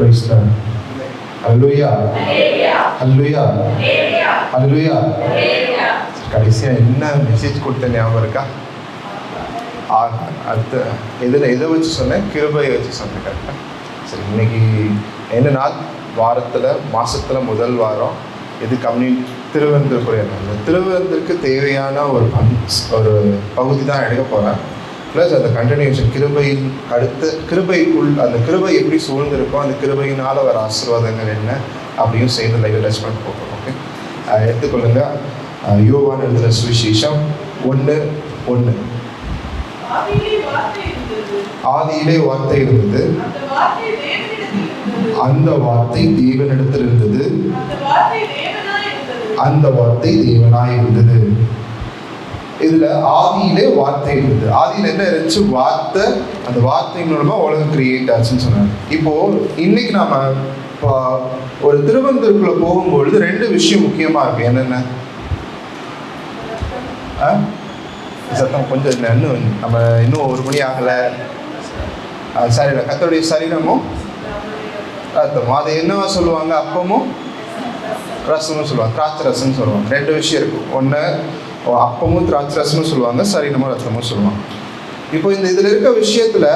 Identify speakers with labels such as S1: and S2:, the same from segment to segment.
S1: Praise God. Hallelujah. Hallelujah. Hallelujah. கடைசியாக என்ன message கொடுத்த ஞாபகம் இருக்கா? அடுத்த எதை வச்சு சொன்னேன்? கிருபையை வச்சு சொன்னேன். கரெக்டாக. சரி, இன்னைக்கு என்ன நாள்? வாரத்தில் மாதத்தில் முதல் வாரம். இது திருவனந்தபுரம். அந்த திருவனந்தருக்கு தேவையான ஒரு பகுதி தான் எடுக்க போகிறேன். ப்ளஸ் அந்த கண்டினியூஷன் கிருபையின் அடுத்த கிருபைக்குள் அந்த கிருபை எப்படி சூழ்ந்திருக்கோ அந்த கிருபையினால் வர ஆசீர்வாதங்கள் என்ன அப்படியும் சேர்ந்து லைவ் டச் பண்ணி போகிறோம். ஓகே, எடுத்துக்கொள்ளுங்க. யோவான் எழுதின சுவிசேஷம் 1:1. ஆதியிலே வார்த்தை இருந்தது, அந்த வார்த்தை தேவனிடத்தில் இருந்தது, அந்த வார்த்தை தேவனாய் இருந்தது. இதுல ஆதியிலே வார்த்தை இருந்தது. ஆதியில என்ன இருந்துச்சு? வார்த்தை. அந்த வார்த்தை மூலமா உலகம் கிரியேட் ஆச்சுன்னு சொன்னாங்க. இப்போ இன்னைக்கு நாம ஒரு திருவனந்தபுரத்துக்குள்ள போகும்பொழுது 2 விஷயம் முக்கியமா இருக்கு. என்னென்ன? சத்தம் கொஞ்சம் இன்னும் நம்ம இன்னும் 1 மணி ஆகலை. சரீரம், கர்த்தருடைய சரீரமும் ரத்தமும். அது என்னவா சொல்லுவாங்க? அப்பமும் ரசமும் சொல்லுவாங்க, திராட்சை ரசம்னு சொல்லுவாங்க. 2 விஷயம் இருக்கும். ஒன்று அப்பமும் திராட்சை ரசமும் சொல்லுவாங்க, சரீரமும் ரத்தமும் சொல்லுவாங்க. இப்போ இதில் இருக்க விஷயத்தில்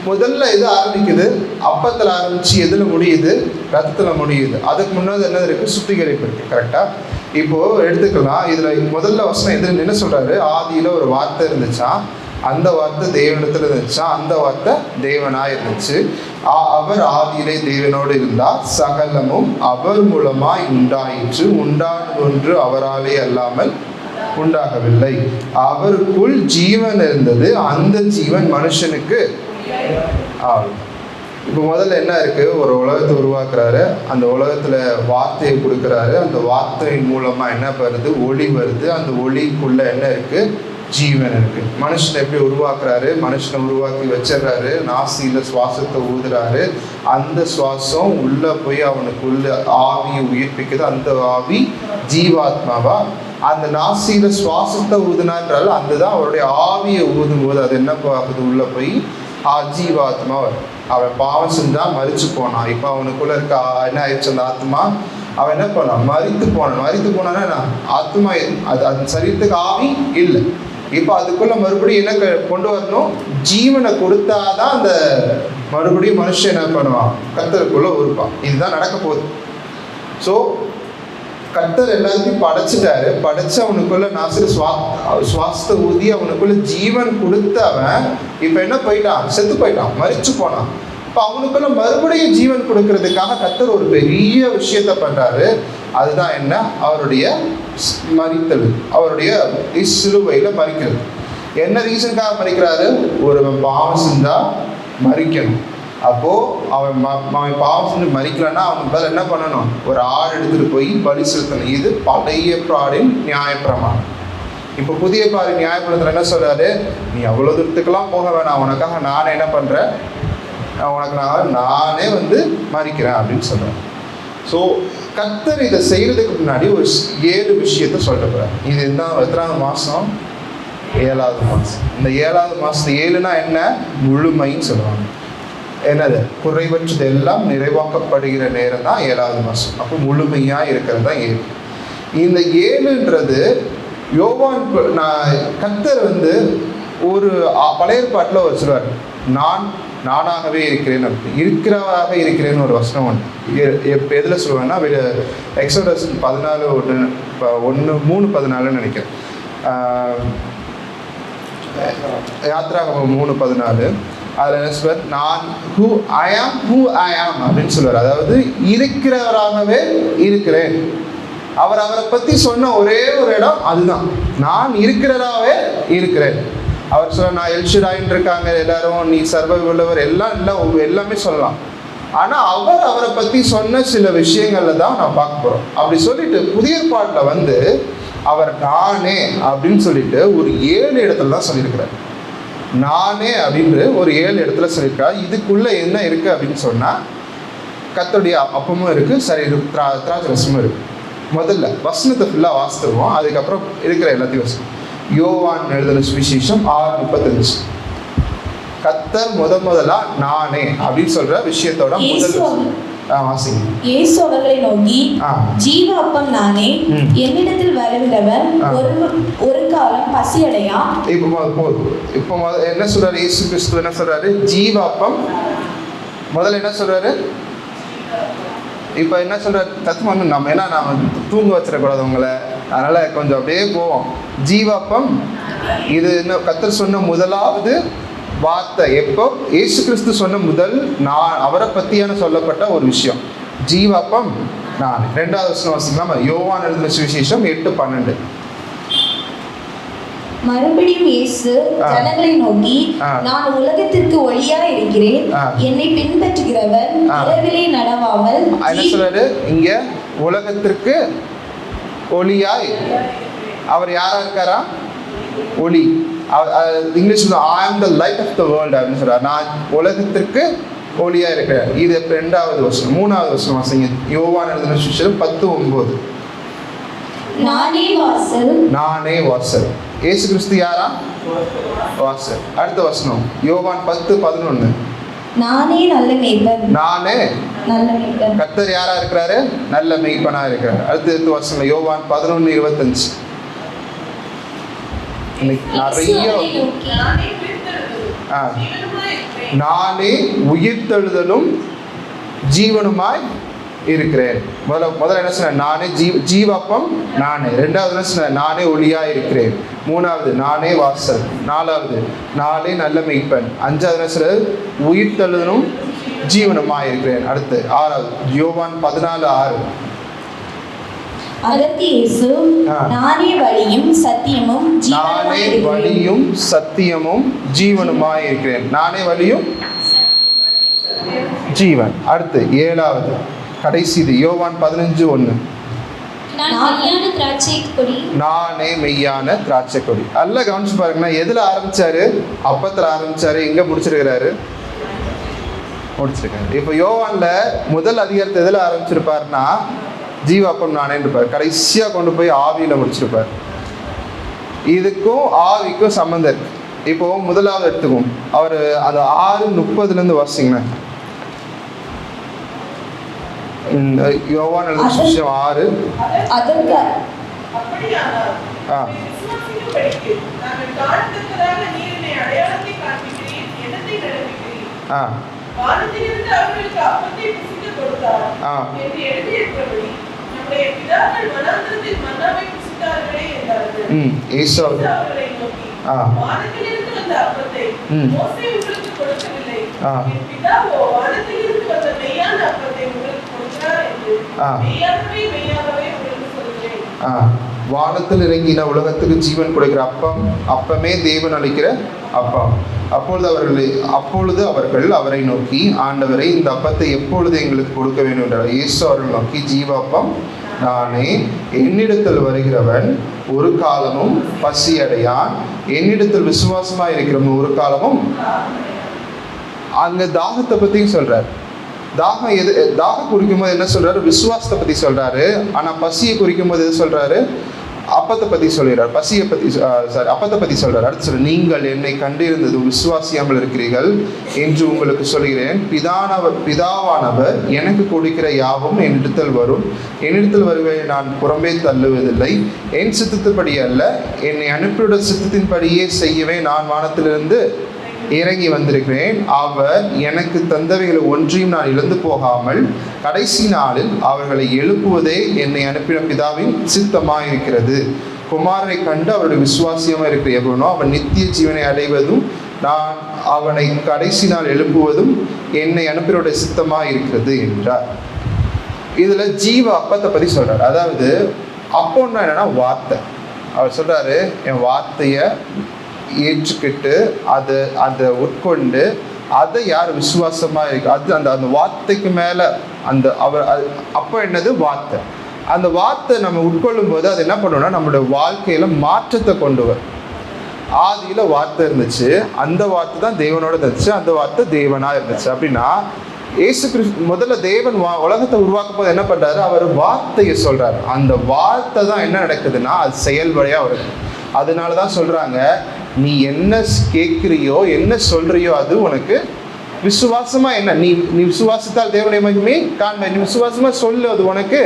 S1: முதல்ல எது ஆரம்பிக்குது? அப்பத்தில் ஆரம்பித்து எதில் முடியுது? ரத்தத்தில் முடியுது. அதுக்கு முன்னாடி என்ன இருக்குது? சுத்திகரிப்பு இருக்குது. கரெக்டாக. இப்போது எடுத்துக்கலாம். இதில் முதல்ல வசனம் எதில் என்ன சொல்கிறாரு? ஆதியில் ஒரு வார்த்தை இருந்துச்சா, அந்த வார்த்தை தேவனிடத்தில் இருந்துச்சா, அந்த வார்த்தை தேவனாக இருந்துச்சு. அவர் ஆதியிலே தேவனோடு இருந்தார், சகலமும் அவர் மூலமாய் உண்டாயிற்று, உண்டானது ஒன்று அவராலே அல்லாமல் உண்டாகவில்லை. அவருக்குள் ஜீவன் இருந்தது, அந்த ஜீவன் மனுஷனுக்கு இப்போ முதல்ல என்ன இருக்கு? ஒரு உலகத்தை உருவாக்குறாரு, அந்த உலகத்துல வார்த்தையை கொடுக்குறாரு, அந்த வார்த்தை மூலமா என்ன வருது? ஒளி வருது. அந்த ஒளிக்குள்ள என்ன இருக்கு? ஜீவன் இருக்கு. மனுஷனை எப்படி உருவாக்குறாரு? மனுஷனை உருவாக்கி வச்சிடறாரு, நாசியில சுவாசத்தை ஊதுறாரு. அந்த சுவாசம் உள்ள போய் அவனுக்குள்ள ஆவியை உயிர்ப்பிக்குது. அந்த ஆவி ஜீவாத்மாவா அந்த நாசியில சுவாசத்தை ஊதுனான்றால் அதுதான் அவருடைய ஆவியை ஊதும் போது அது என்ன ஆகுது? உள்ள போய் ஜீவாத்மா வரும். அவன் பாவம் செஞ்சா மரிச்சு போனான். இப்போ அவனுக்குள்ள இருக்க என்ன ஆயிடுச்சு? அந்த ஆத்மா அவன் என்ன பண்ணான்? மரித்து போனான். மரித்து போனான்னா ஆத்மா அது சரீரத்துக்கு ஆவி இல்லை. இப்போ அதுக்குள்ள மறுபடியும் என்ன கொண்டு வரணும்? ஜீவனை கொடுத்தாதான் அந்த மறுபடியும் மனுஷன் என்ன பண்ணுவான்? கர்த்தருக்குள்ள உருப்பான். இதுதான் நடக்க போகுது. ஸோ கர்த்தர் எல்லாத்தையும் படைச்சிட்டாரு. படைச்சு அவனுக்குள்ள நாசில சுவாசத்தை ஊதி அவனுக்குள்ள ஜீவன் கொடுத்தவன் இப்போ என்ன போயிட்டான்? செத்து போயிட்டான், மரிச்சு போனான். இப்போ அவனுக்குள்ள மறுபடியும் ஜீவன் கொடுக்கறதுக்காக கர்த்தர் ஒரு பெரிய விஷயத்த பண்றாரு. அதுதான் என்ன? அவருடைய மரித்தல், அவருடைய சிலுவையில மரிக்கிறது. என்ன ரீசனுக்காக மரிக்கிறாரு? ஒருவன் பாவம் செஞ்சா மரிக்கணும். அப்போ அவன் பாவம் செஞ்சு மரிக்கலன்னா அவனுக்கு பதில் என்ன பண்ணணும்? ஒரு ஆடு எடுத்துட்டு போய் பலி செலுத்தணும். இது பழைய பாடின் நியாயப்பிரமாணம். இப்போ புதிய பாடி நியாயப்பிரமாணத்துல என்ன சொல்றாரு? நீ அவ்வளோ தூரத்துக்கெல்லாம் போக வேணாம், உனக்காக நானே என்ன பண்றேன்? உனக்கு நானே மரிக்கிறேன் அப்படின்னு சொல்றேன். ஸோ கர்த்தர் இதை செய்யறதுக்கு முன்னாடி ஒரு 7 விஷயத்த சொல்லிட்டு போறார். இது தான் எத்தனாவது மாதம்? 7வது மாதம். இந்த 7வது மாதம் 7னா என்ன? முழுமைன்னு சொல்லுவாங்க. என்னது? குறைவற்றது எல்லாம் நிறைவாக்கப்படுகிற நேரம் தான் 7வது மாதம். அப்போ முழுமையாக இருக்கிறது தான் 7. இந்த 7ன்றது யோவான் கர்த்தர் ஒரு பழைய ஏற்பாட்டில் ஒரு சொல்வார், நானாகவே இருக்கிறேன், அப்படி இருக்கிறவராக இருக்கிறேன்னு ஒரு வசனம் ஒன்று. எதில் சொல்லுவேன்னா எக்ஸோடஸ் 14:1-3:14 நினைக்கிறேன். யாத்ராகமம் 3:14 அதில் என்ன சொல்வார்? நான் ஹூ ஐ ஆம் அப்படின்னு சொல்லுவார். அதாவது இருக்கிறவராகவே இருக்கிறேன். அவரை பற்றி சொன்ன ஒரே ஒரு இடம் அதுதான், நான் இருக்கிறவராகவே இருக்கிறேன். அவர் சொல்ல, நான் எல்ஷடாயின்னு இருக்காங்க எல்லாரும், நீ சர்வ உள்ளவர் எல்லாமே சொல்லலாம். ஆனால் அவரை பற்றி சொன்ன சில விஷயங்கள்ல தான் நான் பார்க்க போகிறோம். அப்படி சொல்லிட்டு புதிய பாட்டில் அவர் நானே அப்படின்னு சொல்லிட்டு ஒரு 7 இடத்துல தான் சொல்லியிருக்கிறார். நானே அப்படின்ற ஒரு 7 இடத்துல சொல்லியிருக்கார். இதுக்குள்ள என்ன இருக்கு அப்படின்னு சொன்னா கர்த்தருடைய அப்பமும் இருக்கு, சரி திராட்சை ரசமும் இருக்கு. முதல்ல வசனத்தை ஃபுல்லாக வாசித்துருவோம், அதுக்கப்புறம் இருக்கிற எல்லாத்தையும் வசனம். யோவான் எழுதின சுவிசேஷம் 6:35. கர்த்தர் முதலா நானே அப்படின்னு சொல்ற விஷயத்தோட முதல்
S2: இயேசு அவர்களை நோக்கி, ஜீவ அப்பம் நானே, என்னிடத்தில் வருகிறவன் ஒரு காலம் பசியடையா.
S1: இப்போ என்ன சொல்றாரு இயேசு கிறிஸ்து? என்ன சொல்றாரு? ஜீவ அப்பம். முதல்ல என்ன சொல்றாரு? இப்போ என்ன சொல்றாரு? தத்துவம் வந்து நம்ம ஏன்னா நான் தூங்க வச்சிடக்கூடாது உங்களை, அதனால கொஞ்சம் அப்படியே போவோம். ஜீவாப்பம் இது என்ன கர்த்தர் சொன்ன முதலாவது வார்த்தை. எப்போ? இயேசு கிறிஸ்து சொன்ன முதல் நான் அவரை பற்றியான சொல்லப்பட்ட ஒரு விஷயம். ஜீவாப்பம் நான். 2வது வசனம் வாசிக்கலாமா? யோவான் எழுதின சுவிசேஷம் 8:12.
S2: மறுபடியும் இயேசு ஜனங்களை நோக்கி, நான் உலகத்திற்கு ஒளியா இருக்கிறேன், என்னை பின்பற்றுகிறவர் இரவிலே நடவாமல்.
S1: என்ன சொல்றாரு இங்க? உலகத்திற்கு ஒளியாய். அவர் யாரா இருக்காரா? ஒளி. இங்கிலீஷ்ல I am the light of the world அப்படின்னு சொல்றாரு. நான் உலகத்திற்கு ஒளியா இருக்கிறேன். இது 2வது வசனம். 3வது வசனம் வாசிங்க. யோவான் எழுதின சுவிசேஷம் 10:9.
S2: நானே வாசல்.
S1: நானே வாசல். இயேசு கிறிஸ்து யாரா? வாசல். அடுத்த வசனம் யோவான் 10:11.
S2: நானே நல்ல மேய்ப்பன்.
S1: நானே
S2: நல்ல மேய்ப்பன்.
S1: கர்த்தர் யாரா இருக்கிறாரு? நல்ல மேய்ப்பனா இருக்கிறார். அடுத்த வசனம் யோவான் 11:25. நிறைய நானே உயிர்த்தெழுதலும் ஜீவனுமாய் இருக்கிறேன். முதல்ல என்ன சொன்ன? நானே ஜீவாப்பம் நானே. 2வது என்ன சொன்ன? நானே ஒளியா இருக்கிறேன். 3வது நானே வாசல். 4வது நானே நல்ல மேய்ப்பன். 5வது என்ன சொல்ற? உயிர்த்தெழுதலும் ஜீவனுமாய் இருக்கிறேன். அடுத்து 6வது யோவான் 14:6.
S2: அதற்கு இயேசு, நானே வழியும் சத்தியமும்
S1: ஜீவனுமாய் இருக்கிறேன். நானே வழியும் ஜீவன். அடுத்து 7வது கடைசிது யோவான் 15:1. நானே மெய்யான திராட்சை கொடி. அல்ல கவனிச்சு பாருங்கன்னா, எதுல ஆரம்பிச்சாரு? அப்பத்துல ஆரம்பிச்சாரு. எங்க முடிச்சிருக்கிறாரு? முடிச்சிருக்காரு. இப்போ யோவான்ல முதல் அதிகாரத்தை எதுல ஆரம்பிச்சிருப்பாருன்னா ஜீவாப்பம் நானே இருப்பார். கடைசியா கொண்டு போய் ஆவியில முடிச்சிருப்பார். இதுக்கும் ஆவிக்கும் சம்பந்தம் இருக்கு. இப்போ முதலாவது எடுத்துக்கும் அவர் அது 6:30 வாசிங்கன்னா, யோவான் எழுதின சுவிசேஷம் 6. வானத்தில் இறங்கின உலகத்துக்கு ஜீவன் கொடுக்கிற அப்பம், அப்பமே தேவன் அளிக்கிற அப்பம். அப்பொழுது அவர்கள் அவரை நோக்கி, ஆண்டவரை, இந்த அப்பத்தை எப்பொழுது எங்களுக்கு கொடுக்க வேண்டும் என்றார். இயேசு அவர்கள் நோக்கி, ஜீவாப்பம் நானே, என்னிடத்தில் வருகிறவன் ஒரு காலமும் பசி அடையான், என்னிடத்தில் விசுவாசமாக இருக்கிறவன் ஒரு காலமும். அங்க தாகத்தை பத்தியும் சொல்றாரு. தாகம் குறிக்கும் போது என்ன சொல்றாரு? விசுவாசத்தை பத்தி சொல்றாரு. ஆனா பசியை குறிக்கும் போது எது சொல்றாரு? அப்பத்தை பத்தி சொல்கிறார். பசியை பத்தி அப்பத்தை பத்தி சொல்றாரு. அடுத்து சொல்ற, நீங்கள் என்னை கண்டிருந்தது விசுவாசியாமல் இருக்கிறீர்கள் என்று உங்களுக்கு சொல்கிறேன். பிதாவானவர் எனக்கு கொடுக்கிற யாவும் என்னிடத்தில் வரும். என்னிடத்தில் வருவதை நான் புறம்பே தள்ளுவதில்லை. என் சித்தத்தின்படி அல்ல, என்னை அனுப்பியுள்ள சித்தத்தின்படியே செய்யவே நான் வானத்திலிருந்து இறங்கி வந்திருக்கிறேன். அவர் எனக்கு தந்தவைகளை ஒன்றையும் நான் இழந்து போகாமல் கடைசி நாளில் அவர்களை எழுப்புவதே என்னை அனுப்பின பிதாவின் சித்தமாக இருக்கிறது. குமாரனை கண்டு அவருடைய விசுவாசியமாக இருக்கிற எவனோ அவன் நித்திய ஜீவனை அடைவதும் நான் அவனை கடைசி நாள் எழுப்புவதும் என்னை அனுப்பினுடைய சித்தமாக இருக்கிறது என்றார். இதுல ஜீவ அப்பத்தை பத்தி சொல்றாரு. அதாவது அப்போன்னா என்னன்னா வார்த்தை. அவர் சொல்றாரு, என் வார்த்தைய ஏற்றுக்கிட்டு அதை உட்கொண்டு அதை யார் விசுவாசமா இருக்கு, அது அந்த வார்த்தைக்கு மேல அந்த அவர் அப்போ என்னது? வார்த்தை. அந்த வார்த்தை நம்ம உட்கொள்ளும் போது அது என்ன பண்ணணும்னா நம்மளுடைய வாழ்க்கையில மாற்றத்தை கொண்டு வரும். ஆதியில வார்த்தை இருந்துச்சு, அந்த வார்த்தை தான் தேவனோட இருந்துச்சு, அந்த வார்த்தை தேவனா இருந்துச்சு. அப்படின்னா இயேசு கிறிஸ்து முதல்ல தேவன் உலகத்தை உருவாக்கும் போது என்ன பண்றாரு? அவர் வார்த்தையை சொல்றாரு. அந்த வார்த்தை தான் என்ன நடக்குதுன்னா அது செயல்படையா வருது. அதனாலதான் சொல்றாங்க, நீ என்ன கேட்குறியோ என்ன சொல்றியோ அது உனக்கு விசுவாசமா என்ன, நீ நீ விசுவாசத்தால் தேவனுடைய மகிமையை காண்ப, நீ விசுவாசமா சொல்லு, அது உனக்கு.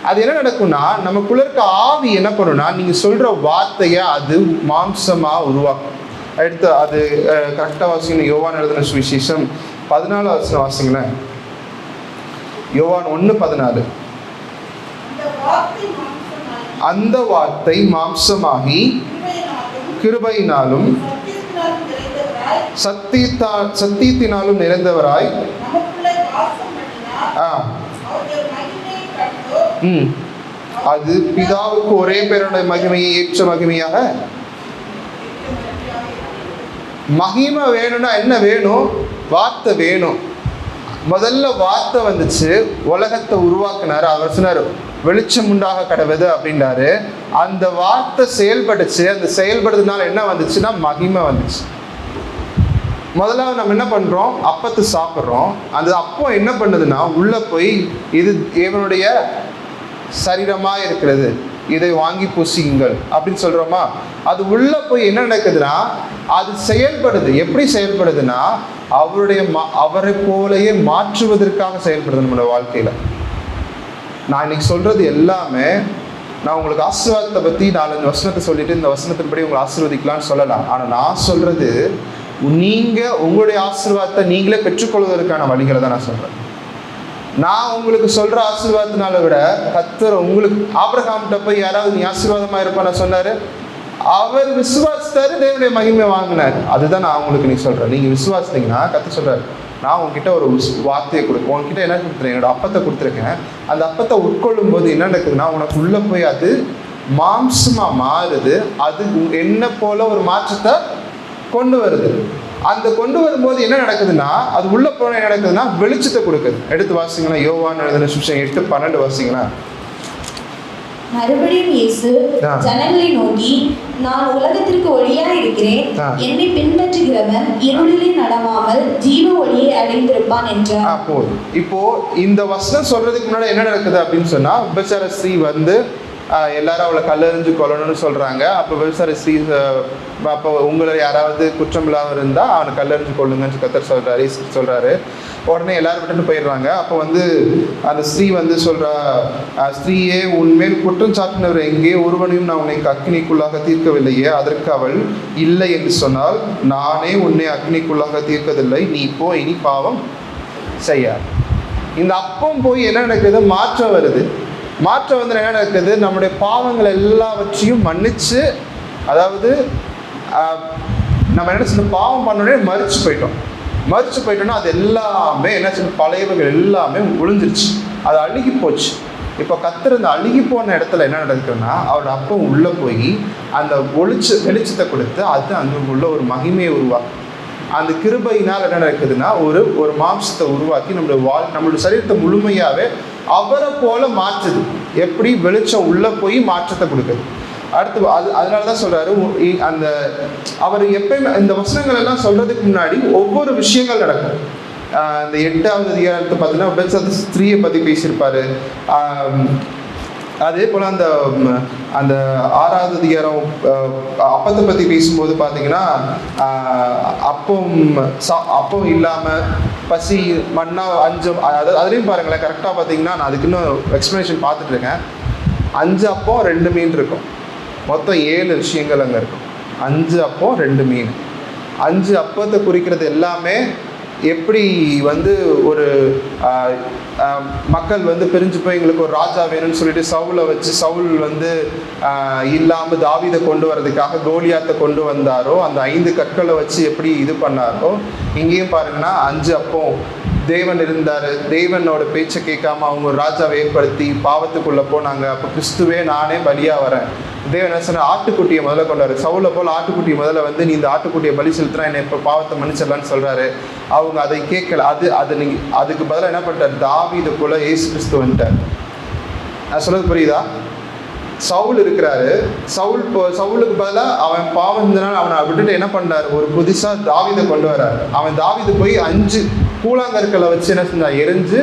S1: அது என்ன நடக்கும்னா, நமக்குள்ள இருக்க ஆவி என்ன பண்ணும்னா, நீங்க சொல்ற வார்த்தையை அது மாம்சமா உருவாக்கும். அடுத்து அது கரெக்டாக வாசிக்கணும். யோவான் எழுதின சுவிசேஷம் 14 வாசிங்களேன். யோவான் 1:14. அந்த வார்த்தை மாம்சமாகி கிருபையினாலும் சத்தியத்தினாலும் நிறைந்தவராய் அது பிதாவுக்கு ஒரே பேருடைய மகிமையை ஏற்ற மகிமையாக. மகிமை வேணும்னா என்ன வேணும்? வார்த்தை வேணும். முதல்ல வார்த்தை வந்துச்சு, உலகத்தை உருவாக்குனாரு. அவர் சொன்னார் வெளிச்சம் உண்டாக கடவுது அப்படின்றாரு. அந்த வார்த்தை செயல்படுச்சு. அந்த செயல்படுறதுனால என்ன வந்துச்சுன்னா மகிமை வந்துச்சு. முதல்ல நம்ம என்ன பண்றோம்? அப்பத்தை சாப்பிட்றோம். அந்த அப்பம் என்ன பண்ணுதுன்னா உள்ள போய் இது தேவனுடைய சரீரமா இருக்கிறது, இதை வாங்கி புசியுங்கள் அப்படின்னு சொல்றோமா? அது உள்ள போய் என்ன நடக்குதுன்னா அது செயல்படுது. எப்படி செயல்படுதுன்னா அவரை போலயே மாற்றுவதற்காக செயல்படுது நம்மளோட வாழ்க்கையில. நான் இன்னைக்கு சொல்றது எல்லாமே நான் உங்களுக்கு ஆசீர்வாதத்தை பத்தி 4-5 வசனத்தை சொல்லிட்டு இந்த வசனத்தின்படி உங்களை ஆசீர்வதிக்கலாம்னு சொல்லலாம். ஆனா நான் சொல்றது நீங்க உங்களுடைய ஆசீர்வாதத்தை நீங்களே பெற்றுக்கொள்வதற்கான வழிகளை தான் நான் சொல்றேன். நான் உங்களுக்கு சொல்ற ஆசீர்வாதத்தினால விட கர்த்தர் உங்களுக்கு, ஆபிரகாம்கிட்ட போய் யாராவது நீ ஆசீர்வாதமா இருப்பான்னு சொன்னாரு, அவர் விசுவாசித்தாரு, தேவனுடைய மகிமை வாங்கினார். அதுதான் நான் உங்களுக்கு நீ சொல்றேன். நீங்க விசுவாசித்தீங்கன்னா கர்த்தர் சொல்றாரு, நான் உங்ககிட்ட ஒரு வார்த்தையை கொடுப்பேன், உங்ககிட்ட என்ன கொடுத்துருக்கேன், என்னோட அப்பத்தை கொடுத்துருக்கேன். அந்த அப்பத்தை உட்கொள்ளும் போது என்ன நடக்குதுன்னா உனக்கு உள்ள போய் அது மாம்சமா மாறுது. அது என்ன போல ஒரு மாற்றத்தை கொண்டு வருது. அந்த கொண்டு வரும்போது என்ன நடக்குதுன்னா அது உள்ள போன என்ன நடக்குதுன்னா வெளிச்சத்தை கொடுக்குது. எடுத்து வாசிங்களா, யோவான் எழுதின சுவிசேஷம் 8:12 வாசிங்களா.
S2: மறுபடியும் இயேசு ஜனங்களை நோக்கி, நான் உலகத்திற்கு ஒளியா இருக்கிறேன், என்னை பின்பற்றுகிறவன் இருளிலே நடவாமல் ஜீவ ஒளியை அடைந்திருப்பான் என்றார்.
S1: போதும். இப்போ இந்த வசனம் சொல்றதுக்கு முன்னாடி என்ன நடக்குது அப்படின்னு சொன்னா, விபச்சார ஸ்ரீ வந்து எல்லாரும் அவளை கல்லெறிஞ்சு கொல்லணும்னு சொல்றாங்க. அப்போ விபச்சார ஸ்ரீ, அப்போ உங்களை யாராவது குற்றம் இல்லாமல் இருந்தால் அவனை கல்லெறிஞ்சு கொள்ளுங்கன்னு கர்த்தர் சொல்றாரு. உடனே எல்லாரும் விட்டுட்டு போயிடுறாங்க. அப்போ வந்து அந்த ஸ்ரீ வந்து சொல்றா, ஸ்ரீயே உன்மேல் குற்றம் சாட்டினவர் எங்கே, ஒருவனையும் நான் உன்னை அக்னிக்குள்ளாக தீர்க்கவில்லையே. அதற்கு அவள், இல்லை என்று சொன்னால், நானே உன்னை அக்னிக்குள்ளாக தீர்க்கவில்லை, நீ இப்போ இனி பாவம் செய்யார். இந்த அப்பம் போய் என்ன நடக்குது? மாற்றம் வருது. மாற்றம் வந்து என்ன நடக்குது? நம்முடைய பாவங்கள் எல்லாவற்றையும் மன்னிச்சு, அதாவது நம்ம என்ன செய்யணும், பாவம் பண்ணோடனே மறிச்சு போயிட்டோம்னா அது எல்லாமே என்ன செய்யணும், பழையவர்கள் எல்லாமே ஒளிஞ்சிருச்சு, அது அழுகி போச்சு. இப்போ கர்த்தர் அந்த அழுகி போன இடத்துல என்ன நடக்குதுன்னா அவரோட அப்பம் உள்ளே போய் அந்த வெளிச்சத்தை கொடுத்து அது அங்கே உள்ள ஒரு மகிமையை உருவாக்கும். அந்த கிருபையினால் என்ன நடக்குதுன்னா ஒரு மாம்சத்தை உருவாக்கி நம்மளுடைய சரீரத்தை முழுமையாகவே அவரை போல மாற்றுது. எப்படி? வெளிச்சம் உள்ள போய் மாற்றத்தை கொடுக்குது. அடுத்து அதனால தான் சொல்றாரு, அந்த அவர் எப்பயுமே இந்த வசனங்கள் எல்லாம் சொல்றதுக்கு முன்னாடி ஒவ்வொரு விஷயங்கள் நடக்கும். இந்த 8வது அதிகாரத்தை பார்த்தீங்கன்னா ஸ்திரீயை பற்றி பேசியிருப்பாரு. அதே போல் அந்த 6வது அதிகாரம் அப்பத்தை பற்றி பேசும்போது பார்த்தீங்கன்னா அப்பம் இல்லாமல் பசி மண்ணா 5, அதாவது அதுலேயும் பாருங்களேன், கரெக்டாக பார்த்தீங்கன்னா நான் அதுக்கு இன்னும் எக்ஸ்ப்ளனேஷன் பார்த்துட்ருக்கேன். 5 அப்பம் 2 மீன் இருக்கும். மொத்தம் 7 விஷயங்கள் அங்கே இருக்கும். 5 அப்பம் 2 மீன். 5 அப்பத்தை குறிக்கிறது எல்லாமே எப்படி வந்து ஒரு மக்கள் வந்து பிரிஞ்சு போய் எங்களுக்கு ஒரு ராஜா வேணும்னு சொல்லிட்டு சவுலை வச்சு, சவுல் வந்து இல்லாமல் தாவீதை கொண்டு வர்றதுக்காக கோலியாத்தை கொண்டு வந்தாரோ, அந்த 5 கற்களை வச்சு எப்படி இது பண்ணாரோ, இங்கேயும் பாருங்கன்னா 5 அப்பம் தேவன் இருந்தார். தேவனோட பேச்சை கேட்காம அவங்க ஒரு ராஜாவை ஏற்படுத்தி பாவத்துக்குள்ளே போனாங்க. அப்போ கிறிஸ்துவே நானே பலியாக வரேன். தேவன் என்ன சொன்ன, ஆட்டுக்குட்டியை முதல்ல கொண்டாரு. சவுலை போல் ஆட்டுக்குட்டியை முதல்ல வந்து நீ இந்த ஆட்டுக்குட்டியை பலி செலுத்துறா, என்னை இப்போ பாவத்தை மன்னிச்சிடலான்னு சொல்கிறாரு. அவங்க அதை கேட்கல. அதுக்கு பதிலாக என்ன பண்ணிட்டார்? தாவீதை போல இயேசு கிறிஸ்து வந்துட்டார். நான் சொல்றது புரியுதா? சவுல் இருக்கிறாரு. சவுலுக்கு பதிலாக அவன் பாவம் இருந்தனால அவனை விட்டுட்டு என்ன பண்ணார்? ஒரு புதுசாக தாவீதை கொண்டு வர்றாரு. அவன் தாவீது போய் 5 கூழாங்கற்களை வச்சு என்ன செஞ்சான்? எரிஞ்சு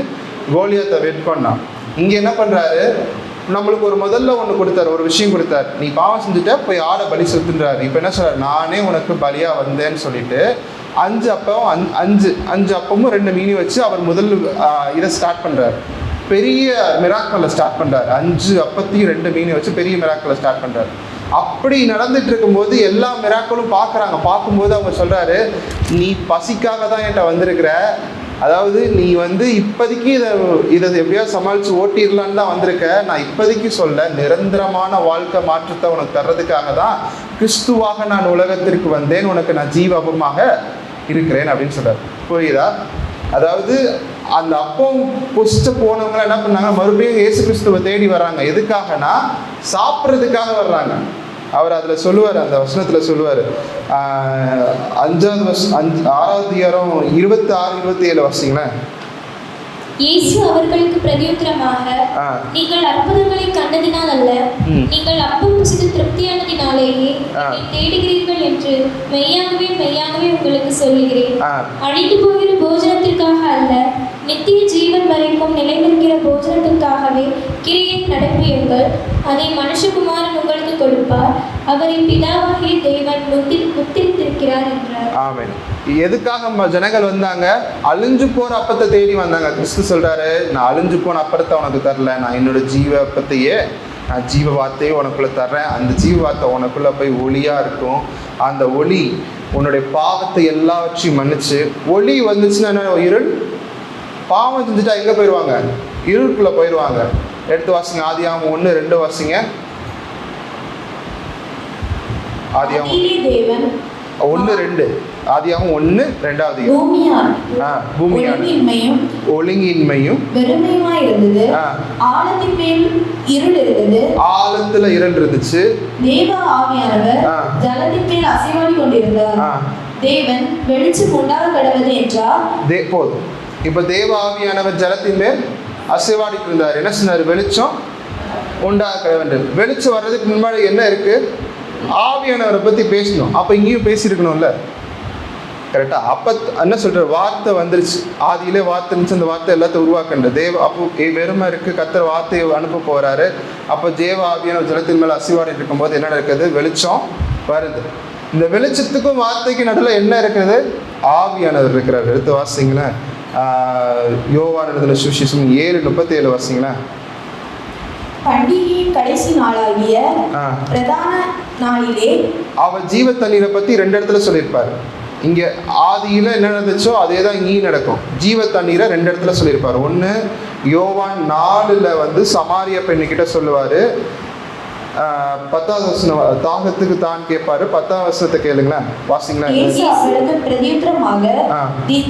S1: கோலியாத்தை வெட் பண்ணான். இங்கே என்ன பண்ணுறாரு? நம்மளுக்கு ஒரு முதல்ல ஒன்று கொடுத்தாரு, ஒரு விஷயம் கொடுத்தாரு. நீ பாவம் செஞ்சுட்ட, போய் ஆடை பலி செலுத்துன்றாரு. இப்போ என்ன சொல்றாரு, நானே உனக்கு பலியாக வந்தேன்னு சொல்லிட்டு 5 அப்பமும் 2 மீனி வச்சு அவர் முதல் இதை ஸ்டார்ட் பண்ணுறாரு. பெரிய மிராக்களை ஸ்டார்ட் பண்ணுறாரு. 5 அப்பத்தையும் 2 மீனி வச்சு பெரிய மிராக்களை ஸ்டார்ட் பண்ணுறாரு. அப்படி நடந்துட்டு இருக்கும்போது எல்லா மிராக்களும் பார்க்குறாங்க. பார்க்கும்போது அவங்க சொல்கிறாரு, நீ பசிக்காக தான் என்கிட்ட வந்திருக்கிற, அதாவது நீ இப்போதைக்கு இதை எப்படியோ சமாளித்து ஓட்டிடலான்னு தான் வந்திருக்க. நான் இப்போதைக்கு சொல்ல, நிரந்தரமான வாழ்க்கை மாற்றத்தை உனக்கு தர்றதுக்காக தான் கிறிஸ்துவாக நான் உலகத்திற்கு வந்தேன், உனக்கு நான் ஜீவபமாக இருக்கிறேன் அப்படின்னு சொல்கிறார். புரியுதா? அதாவது அந்த அப்பம் புஷ்ட போனவங்க என்ன பண்ணாங்க, மறுபடியும் இயேசு கிறிஸ்துவை தேடி வர்றாங்க. எதுக்காகனா சாப்பிட்றதுக்காக வர்றாங்க. அவர் அதில் சொல்லுவார், அந்த வசனத்தில் சொல்லுவார், 6வது அதிகாரம் 26, 27 வாசிங்களேன்.
S3: இயேசு அவர்களுக்கு பிரதியுத்தரமாக, நீங்கள் அற்புதங்களை கண்டதினால் அல்ல, நீங்கள் அப்பம் புசித்து திருப்தியானதினாலேயே தேடுகிறீர்கள் என்று மெய்யாகவே மெய்யாகவே உங்களுக்கு சொல்லுகிறேன். அழிந்து போகிற போஜனத்திற்காக அல்ல, நித்திய ஜீவன் வரைக்கும் நிலைநிற்கிற போஜனத்திற்காகவே கிரியை நடப்பியுங்கள். அதை மனுஷகுமாரன் உங்களுக்கு கொடுப்பார். அவரின் பிதாவாகிய தேவன் முத்திரித்திருக்கிறார் என்றார்.
S1: ஆமென். எதுக்காக ஜனங்கள் வந்தாங்க? அழிஞ்சு போற அப்பத்தை தேடி வந்தாங்க. கிறிஸ்து சொல்றாரு, நான் அழிஞ்சு போன அப்பத்தை உனக்கு தரல, நான் என்னோட ஜீவ அப்பத்தையே, நான் ஜீவ வார்த்தையே உனக்குள்ள தர்றேன். அந்த ஜீவ வார்த்தை உனக்குள்ள போய் ஒளியா இருக்கும். அந்த ஒளி உன்னுடைய பாவத்தை எல்லாவற்றையும் மன்னிச்சு, ஒளி வந்துச்சுன்னா என்ன, இருள். பாவம் செஞ்சுட்டா எங்க போயிடுவாங்க? இருளுக்குள்ள போயிடுவாங்க. எடுத்து வாசிங்க, ஆதியாகமம் 1:2 வாசிங்க. ஆதியாகமம் 1:2. ஆதியாகமம் 1:2. ஒழுங்கின்மையும்
S2: வெறுமையுமாயிருந்தது. ஆழத்தின் மேல் இருள் இருந்தது.
S1: ஆழத்துல இருள் இருந்துச்சு.
S2: தேவ ஆவியானவர் ஜலத்தின் மேல் அசைவாடி கொண்டிருந்தார். தேவன் வெளிச்சம் உண்டாக கடவது என்றார்.
S1: போதும். இப்ப தேவ ஆவியானவர் ஜலத்தின் மேல் அசைவாடிட்டு இருந்தார். என்ன சொன்னார்? வெளிச்சம் உண்டாக வேண்டும். வெளிச்சம் வர்றதுக்கு முன்னாடி என்ன இருக்கு? ஆவியானவரை பத்தி பேசணும். அப்ப இங்கேயும் பேசியிருக்கணும்ல, கரெக்டா? அப்ப என்ன சொல்ற, வார்த்தை வந்துருச்சு. ஆதியிலே வார்த்தை இருந்துச்சு, அந்த வார்த்தை எல்லாத்தையும் உருவாக்குன்ற தேவ. அப்போ வெறுமை இருக்கு, கர்த்தர் வார்த்தையை அனுப்ப போறாரு. அப்போ தேவ ஆவியானவர் ஜலத்தின் மேல அசைவாடி இருக்கும்போது என்ன நடக்குது? வெளிச்சம் வருது. இந்த வெளிச்சத்துக்கும் வார்த்தைக்கு நடுவில் என்ன இருக்குது? ஆவியானவர் இருக்கிறார். எடுத்து வாசிங்களேன், யோவான் எழுதின சுவிசேஷம் 7:37 வாசிங்களேன்.
S2: பண்டிகையின் கடைசி நாளாகிய பிரதான நாளிலே
S1: அவர் ஜீவ தண்ணீரை பத்தி 2 இடத்துல சொல்லியிருப்பாரு. இங்க ஆதியில என்ன நடந்துச்சோ அதே தான் இங்கேயும் நடக்கும். ஜீவ தண்ணீரை 2 இடத்துல சொல்லியிருப்பாரு. ஒன்று யோவான் 4 சமாரிய பெண்ணுக்கிட்ட சொல்லுவாரு. 10வது வசனம், தாகத்துக்கு தான் கேட்பாரு. 10வது வசனத்தை கேளுங்களேன், வாசிங்களேன்.
S2: இயேசு அவருக்கு பிரதியுத்தரமாக,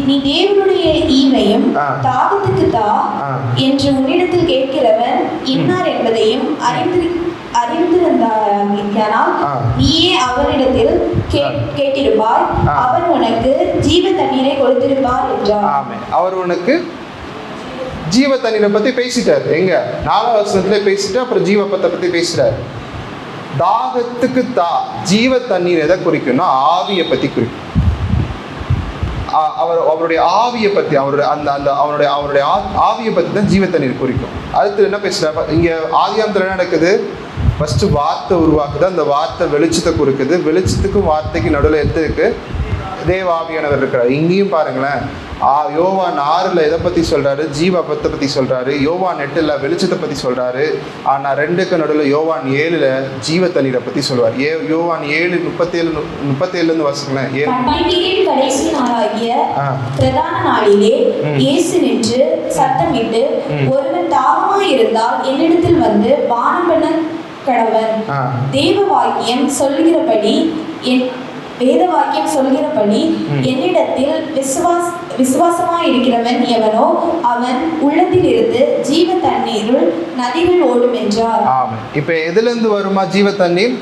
S2: நீ தேவனுடைய ஈவையும் தாகத்துக்கு தா என்று உன்னிடத்தில் கேட்கிறவன் இன்னார் என்பதையும் அறிந்திருந்தானால் நீயே அவனிடத்தில் கேட்டிருப்பாய், அவன் உனக்கு ஜீவ தண்ணீரை கொடுத்திருப்பார் என்றார்.
S1: ஆமென். அவர் உனக்கு ஜீவ தண்ணீரை பத்தி பேசிட்டார். எங்க 4வது வசனத்துல பேசிட்டு அப்புறம் ஜீவப்பத்தை பத்தி பேசுறாரு. தாகத்துக்கு ஜீவ தண்ணீர் எதை குறிக்கும்னா ஆவியை பத்தி குறிக்கும். அவருடைய ஆவியை பத்தி, அவருடைய ஆவியை பத்தி தான் ஜீவ தண்ணீர் குறிக்கும். அடுத்து என்ன பேசுறாரு இங்க? ஆதியாகமத்துல என்ன நடக்குது? ஃபர்ஸ்ட் வார்த்தை உருவாக்குது. அந்த வார்த்தை வெளிச்சத்தை கொடுக்குது. வெளிச்சத்துக்கும் வார்த்தைக்கு நடுவில் எது இருக்கு? தேவ ஆவியானவர் இருக்கிறார். இங்கேயும் பாருங்களேன், யோவான் 6 எதை பற்றி சொல்கிறாரு? ஜீவப்பத்தை பற்றி சொல்கிறாரு. யோவான் 8 வெளிச்சத்தை பற்றி சொல்கிறாரு. ஆனால் 2க்கு நடுவில் யோவான் 7 ஜீவ தண்ணீரை பற்றி சொல்லுவார். யோவான் 7:37 வாசிங்களேன்.
S2: பண்டிகையின் கடைசி நாளாகிய பிரதான நாளிலே இயேசு நின்று சத்தமிட்டு, ஒருவன் தாகமாய் இருந்தால் என்னிடத்தில் வந்து பானம் பண்ண கடவன். தேவ வாக்கியம் சொல்லுகிறபடி வேத வாக்கியம் சொல்கிறபடி என்னிடத்தில் விசுவாசமாய் இருக்கிறவன் எவனோ அவன் உள்ளத்தில் இருந்து ஜீவ தண்ணீருள் நதிகள் ஓடும் என்றார்.
S1: இப்ப எதுல இருந்து வருமா ஜீவ தண்ணீர்?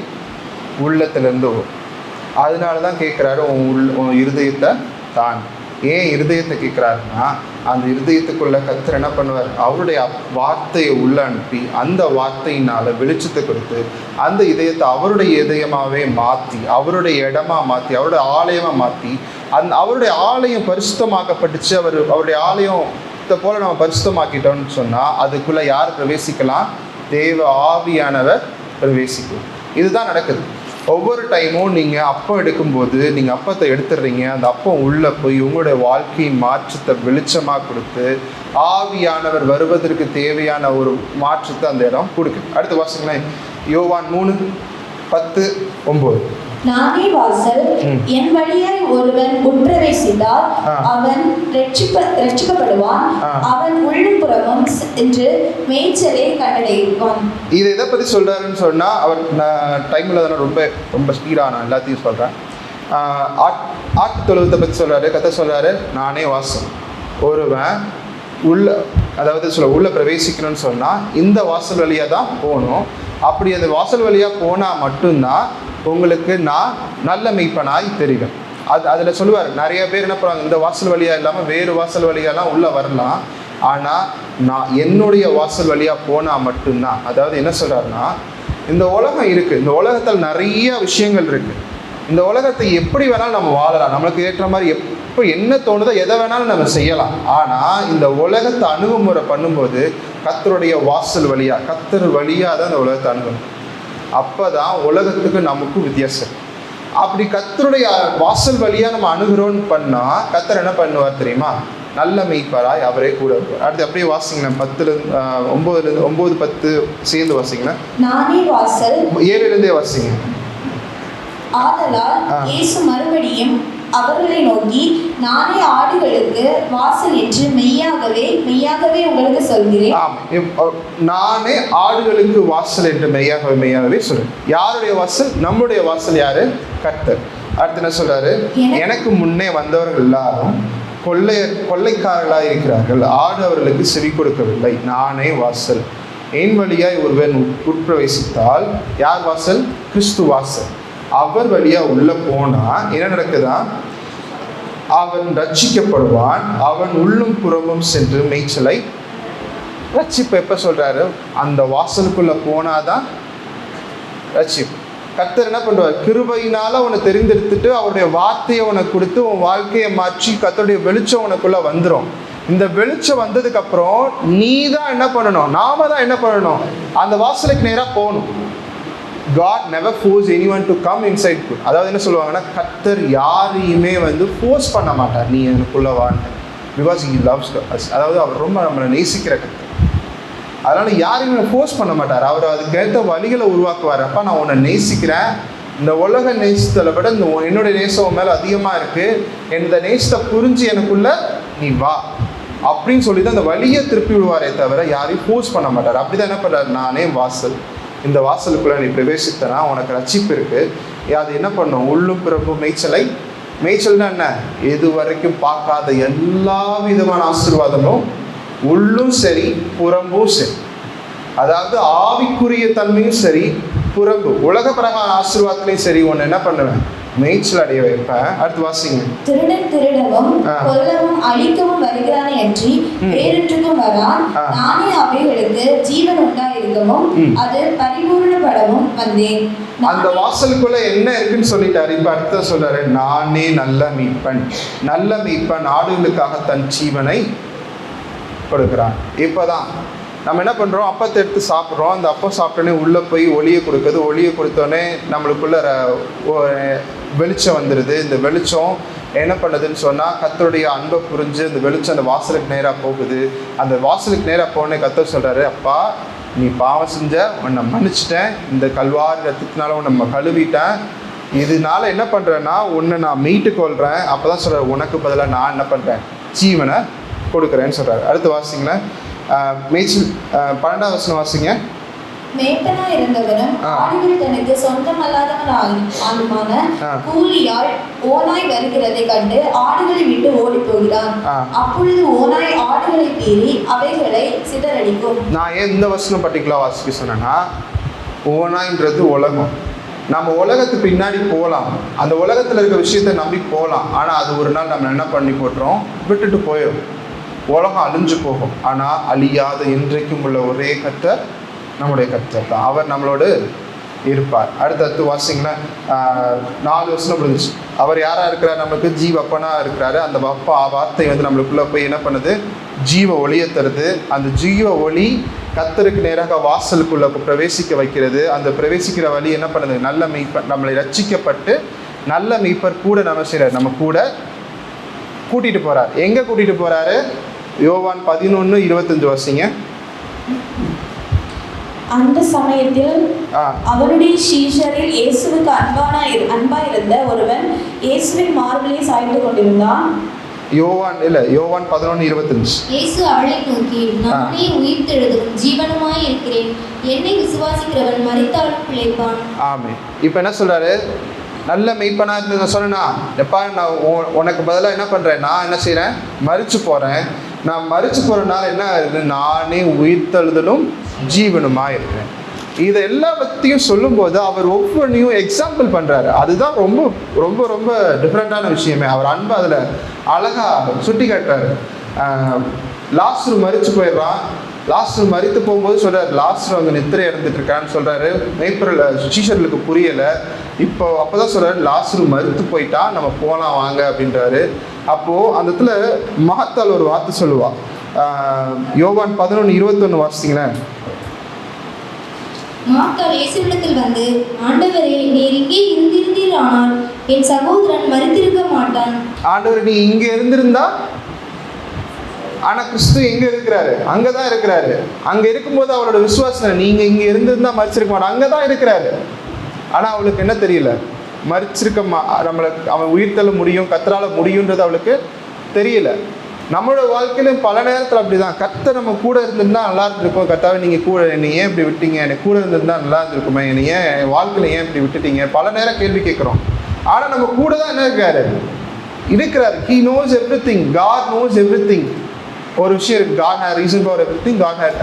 S1: உள்ளத்திலிருந்து வரும். அதனாலதான் கேட்கிறாரு, உன் இருதயத்தை தான். ஏன் இருதயத்தை கேட்கிறாருன்னா, அந்த இருதயத்துக்குள்ள கர்த்தர் என்ன பண்ணுவார்? அவருடைய வார்த்தையை உள்ள அனுப்பி அந்த வார்த்தையினால வெளிச்சத்தை கொடுத்து அந்த இதயத்தை அவருடைய இதயமாவே மாற்றி, அவருடைய இடமா மாற்றி, அவருடைய ஆலயமா மாற்றி, அவருடைய ஆலயம் பரிசுத்தமாக்கப்பட்டுச்சு. அவருடைய ஆலயத்தை போல நம்ம பரிசுத்தமாக்கிட்டோம்னு சொன்னா அதுக்குள்ள யார் பிரவேசிக்கலாம்? தேவ ஆவியானவர் பிரவேசிக்கும். இதுதான் நடக்குது. ஒவ்வொரு டைமும் நீங்கள் அப்பம் எடுக்கும்போது நீங்கள் அப்பத்தை எடுத்துடுறீங்க, அந்த அப்பம் உள்ளே போய் உங்களுடைய வாழ்க்கையின் மாற்றத்தை வெளிச்சமாக கொடுத்து ஆவியானவர் வருவதற்கு தேவையான ஒரு மாற்றத்தை அந்த இடம் கொடுக்குது. அடுத்து வாசிங்களேன், யோவான் 3:10-9.
S2: நானே வாசல், என் வழியாய் ஒருவன் உட்பிரவேசித்தால் அவன் ரட்சிக்கப்படுவான், அவன் உள்ளும் புறமும் என்று மேய்ச்சலை கண்டடைவான்.
S1: இது எதை பற்றி சொல்கிறாருன்னு சொன்னால், அவர் டைமில் தானே ரொம்ப ரொம்ப ஸ்பீடாக நான் எல்லாத்தையும் சொல்கிறேன். ஆட்டு தொழுவத்தை பற்றி சொல்கிறாரு. கதை சொல்கிறாரு, நானே வாசல், ஒருவன் உள்ள பிரவேசிக்கணும்னு சொன்னால் இந்த வாசல் வழியாக தான் போகணும். அப்படி அந்த வாசல் வழியாக போனால் மட்டும்தான் உங்களுக்கு நான் நல்ல மெய்ப்பனாய் தெரியும். அதில் சொல்லுவார், நிறைய பேர் என்ன பண்ணுவாங்க, இந்த வாசல் வழியாக இல்லாமல் வேறு வாசல் வழியாலாம் உள்ளே வரலாம், ஆனால் நான் என்னுடைய வாசல் வழியாக போனால் மட்டும்தான். அதாவது என்ன சொல்கிறாருன்னா, இந்த உலகம் இருக்குது, இந்த உலகத்தில் நிறைய விஷயங்கள் இருக்குது. இந்த உலகத்தை எப்படி வேணாலும் நம்ம வாழலாம், நம்மளுக்கு ஏற்ற மாதிரி எப்போ என்ன தோணுதோ எதை வேணாலும் நம்ம செய்யலாம். ஆனால் இந்த உலகத்தை அணுகுமுறை பண்ணும்போது கர்த்தருடைய வாசல் வழியாக, கர்த்தர் வழியாக தான் இந்த உலகத்தை அணுகணும். அப்போ தான் உலகத்துக்கு நமக்கும் வித்தியாசம். அப்படி கர்த்தருடைய வாசல் வழியாக நம்ம அணுகிறோன்னு பண்ணால் கர்த்தர் என்ன பண்ணுவார் தெரியுமா? நல்ல மெய்ப்பராய் அவரே கூட இருப்பார். அடுத்து அப்படியே வாசிங்களேன், 9-10 சேர்ந்து வாசிங்களேன்.
S2: நானே வாசல்,
S1: 7 வாசிங்க.
S2: ஆதலால் இயேசு மறுபடியும் அவர்களை நோக்கி, நானே ஆடுகளுக்கு வாசல் என்று மெய்யாகவே உங்களுக்கு சொல்கிறேன்.
S1: நானே ஆடுகளுக்கு வாசல் என்று மெய்யாகவே சொல்றேன். யாருடைய வாசல்? நம்முடைய வாசல் யாரு? கர்த்தர். அடுத்து என்ன சொல்றாரு? எனக்கு முன்னே வந்தவர்கள் எல்லாரும் கொள்ளைக்காரர்களாக இருக்கிறார்கள், ஆடு அவர்களுக்கு செவி கொடுக்கவில்லை. நானே வாசல். என் வழியாய் ஒருவன் உட்பிரவேசித்தால், யார் வாசல்? கிறிஸ்து வாசல். அவர் வழியா உள்ள போனா என்ன நடக்குதா? அவன் ரட்சிக்கப்படுவான், அவன் உள்ளும் புறமும் சென்று மேய்ச்சலை ரட்சிப்பு. எப்ப சொல்றாரு? அந்த வாசலுக்குள்ள போனாதான் ரட்சிப்பு. கர்த்தர் என்ன பண்ணுவார்? கிருபையினால உன்னை தெரிந்தெடுத்துட்டு அவருடைய வார்த்தையை உனக்கு கொடுத்து உன் வாழ்க்கையை மாற்றி கர்த்தருடைய வெளிச்சம் உனக்குள்ள வந்துடும். இந்த வெளிச்சம் வந்ததுக்கு அப்புறம் நீ தான் என்ன பண்ணணும்? நாம தான் என்ன பண்ணணும்? அந்த வாசலுக்கு நேராக போகணும். God never force anyone to come inside good. அதாவது என்ன சொல்லுவாங்கன்னா, கர்த்தர் யாரையுமே ஃபோர்ஸ் பண்ண மாட்டார் நீ எனக்குள்ள வாங்க. Because he loves us. அதாவது அவர் ரொம்ப நம்மளை நேசிக்கிற கர்த்தர். அதனால் யாரையுமே ஃபோர்ஸ் பண்ண மாட்டார். அவர் அதுக்கேற்ற வழிகளை உருவாக்குவார். அப்போ நான் உன்னை நேசிக்கிறேன், இந்த உலக நேசத்தை விட என்னுடைய நேசம் மேலே அதிகமாக இருக்குது, இந்த நேசத்தை புரிஞ்சு எனக்குள்ள நீ வா அப்படின்னு சொல்லி தான் அந்த வழியை திருப்பி விடுவாரே தவிர யாரையும் ஃபோர்ஸ் பண்ண மாட்டார். அப்படி தான் என்ன பண்ணுறாரு? நானே வாசல், இந்த வாசலுக்குள்ளே நீ பிரவேசித்தனா உனக்கு ரட்சிப்பு இருக்குது. அது என்ன பண்ணும்? உள்ளும் பிறப்பும் மேய்ச்சல்னா என்ன? இது வரைக்கும் பார்க்காத எல்லா விதமான ஆசீர்வாதமும் உள்ளும் சரி புறம்பும் சரி. அதாவது ஆவிக்குரிய தன்மையும் சரி, புறம்பு உலக பிரகார ஆசீர்வாதத்திலையும் சரி, ஒன்று என்ன பண்ணுவேன்? மேய்ச்சல் அடைய வைப்பேன். அடுத்து வாசிங்க.
S2: திருடன் திருடவும் கொல்லவும் அழிக்கவும் வருகிறானே அன்றி வேறொன்றுக்கும் வரான். நானே அவைகளுக்கு ஜீவன் உண்டாயிருக்கவும் அது பரிபூர்ணப்படவும் வந்தேன்.
S1: அந்த வாசலுக்குள்ள என்ன இருக்குன்னு சொல்லிட்டாரு. இப்ப அடுத்த சொல்றாரு, நானே நல்ல மீட்பன். நல்ல மீட்பன் ஆடுகளுக்காக தன் ஜீவனை கொடுக்கிறான். இப்பதான் நம்ம என்ன பண்ணுறோம்? அப்பத்தை எடுத்து சாப்பிட்றோம். அந்த அப்பம் சாப்பிட்டோன்னே உள்ளே போய் ஒளியை கொடுக்குது. ஒளியை கொடுத்தோடனே நம்மளுக்குள்ள வெளிச்சம் வந்துடுது. இந்த வெளிச்சம் என்ன பண்ணுதுன்னு சொன்னால், கர்த்தருடைய அன்பை புரிஞ்சு இந்த வெளிச்சம் அந்த வாசலுக்கு நேராக போகுது. அந்த வாசலுக்கு நேராக போனே கர்த்தர் சொல்கிறாரு, அப்பா நீ பாவம் செஞ்ச, உன்னை மன்னிச்சிட்டேன், இந்த கல்வாரி ரத்தத்தினால உன்னை கழுவிட்டேன், இதனால என்ன பண்ணுறேன்னா உன்னை நான் மீட்டு கொள்கிறேன். அப்போ தான் சொல்கிறார், உனக்கு பதிலாக நான் என்ன பண்ணுறேன்? ஜீவனை கொடுக்குறேன்னு சொல்கிறாரு. அடுத்து வாசிங்களேன், மேய்ச்சல் 12ஆம் வசனம் வாசிங்க.
S2: மேய்ப்பனா இருந்தவரும் ஆடுகள் தனக்கு சொந்தமல்லாதவனான கூலியால் ஓநாய் வருகிறதை கண்டு ஆடுகளை விட்டு ஓடி போகிறான். அப்பொழுது ஓநாய் ஆடுகளை பீறி அவைகளை சிதறடிக்கும். நான் ஏன் இந்த வசனம் பர்டிகுலரா வாசிக்க சொன்னேன்னா, ஓநாய்ன்றது உலகம். நம்ம உலகத்துக்கு பின்னாடி போகலாம், அந்த உலகத்தில் இருக்க விஷயத்தை நம்பி போகலாம். ஆனால் அது ஒரு நாள் நம்ம என்ன பண்ணி போட்டுறோம்? விட்டுட்டு போயிடும். உலகம் அழிஞ்சு போகும். ஆனால் அழியாத என்றைக்கும் உள்ள ஒரே கர்த்தர் நம்முடைய கர்த்தர் தான். அவர் நம்மளோடு இருப்பார். அடுத்தடுத்து வாசிங்கன்னா 4 வருஷம் முடிஞ்சிச்சு. அவர் யாராக இருக்கிறார்? நமக்கு ஜீவப்பனாக இருக்கிறாரு. அந்த அப்பா வார்த்தை நம்மளுக்குள்ளே போய் என்ன பண்ணுது?
S1: ஜீவ ஒளியை தருது. அந்த ஜீவ ஒளி கர்த்தருக்கு நேராக வாசலுக்குள்ள பிரவேசிக்க வைக்கிறது. அந்த பிரவேசிக்கிற வழி என்ன பண்ணுது? நல்ல மெய்ப்பர், நம்மளை ரட்சிக்கப்பட்டு நல்ல மெய்ப்பர் கூட நம்ம செய்கிறார், நம்ம கூட கூட்டிகிட்டு போகிறார். எங்கே கூட்டிகிட்டு போகிறாரு? யோவான் 11:25 வாசிங்க.
S2: அந்த சமயத்தில் அவருடைய சீஷரில் இயேசுவுக்கு அன்பாயிருந்த ஒருவன் இயேசுவின் மார்பிலே சாய்ந்து கொண்டிருந்தான்.
S1: யோவான் 11:25.
S3: இயேசு அவளை நோக்கி, நானே உயிர்த்தெழுதலும் ஜீவனுமாய் இருக்கிறேன். என்னை விசுவாசிக்கிறவன் மரித்தாலும் பிழைப்பான்.
S1: ஆமென். இப்போ என்ன சொல்றாரு? நல்ல மெய்ப்பனா இருந்து சொன்னா, எப்பா நான் உனக்கு பதிலாக என்ன பண்ணுறேன்? நான் என்ன செய்கிறேன்? மரிச்சு போகிறேன். நான் மரிச்சு போகிறனால என்ன ஆகுது? நானே உயிர்த்தெழுதலும் ஜீவனுமா இருக்கிறேன். இதை எல்லாத்தையும் சொல்லும்போது அவர் ஒவ்வொன்றையும் எக்ஸாம்பிள் பண்ணுறாரு. அதுதான் ரொம்ப ரொம்ப ரொம்ப டிஃப்ரெண்ட்டான விஷயமே. அவர் அன்பு அதில் அழகாக சுட்டி காட்டுறாரு. லாஸ்ரு மரித்து போயிடுறான். லாஸ்ரு மரித்து போகும்போது சொல்கிறார், லாஸ்ரு அங்கே நித்திரை இறந்துட்டு இருக்கான்னு சொல்கிறாரு. மேய்ப்பரில் சீஷர்களுக்கு புரியலை. அப்போ தான் சொல்கிறாரு, லாஸ்ரு மரித்து போயிட்டா, நம்ம போகலாம் வாங்க அப்படின்றாரு. அப்போது அந்த இடத்துல மகத்தால் ஒரு வார்த்தை சொல்லுவாள். யோவான் 11:21 வாசிங்களேன்.
S3: மார்த்தாள் இயேசுவிடத்தில் வந்து, ஆண்டவரே, நீர் இங்கே இருந்திருந்தீர், ஆனால் என் சகோதரன் மரித்திருக்க மாட்டான்.
S1: ஆண்டவர், நீ இங்கே இருந்திருந்தா, ஆனால் கிறிஸ்து எங்கே இருக்கிறாரு? அங்கே தான் இருக்கிறாரு. அங்கே இருக்கும்போது அவரோட விசுவாசம், நீங்கள் இங்கே இருந்திருந்தா மரிச்சிருக்க மாட்டான். அங்கே தான் இருக்கிறாரு. ஆனால் அவளுக்கு என்ன தெரியல? மரிச்சிருக்க நம்மளுக்கு அவன் உயிர் தள்ள முடியும், கர்த்தரால முடியுன்றது அவளுக்கு தெரியல. நம்மளோட வாழ்க்கையிலும் பல நேரத்தில் அப்படி தான். கர்த்தர் நம்ம கூட இருந்திருந்தா நல்லா இருந்திருக்கும். கர்த்தாவே, நீங்கள் கூட என்னை ஏன் இப்படி விட்டீங்க? எனக்கு கூட இருந்திருந்தா நல்லா இருந்திருக்குமே, என்னை ஏன் என் வாழ்க்கையில் ஏன் இப்படி விட்டுட்டீங்க? பல நேரம் கேள்வி கேட்குறோம். ஆனால் நம்ம கூட தான் என்ன இருக்காரு? இருக்கிறார். He knows everything. God knows everything. ஒரு விஷயம் இருக்குது, God had reason for everything, God had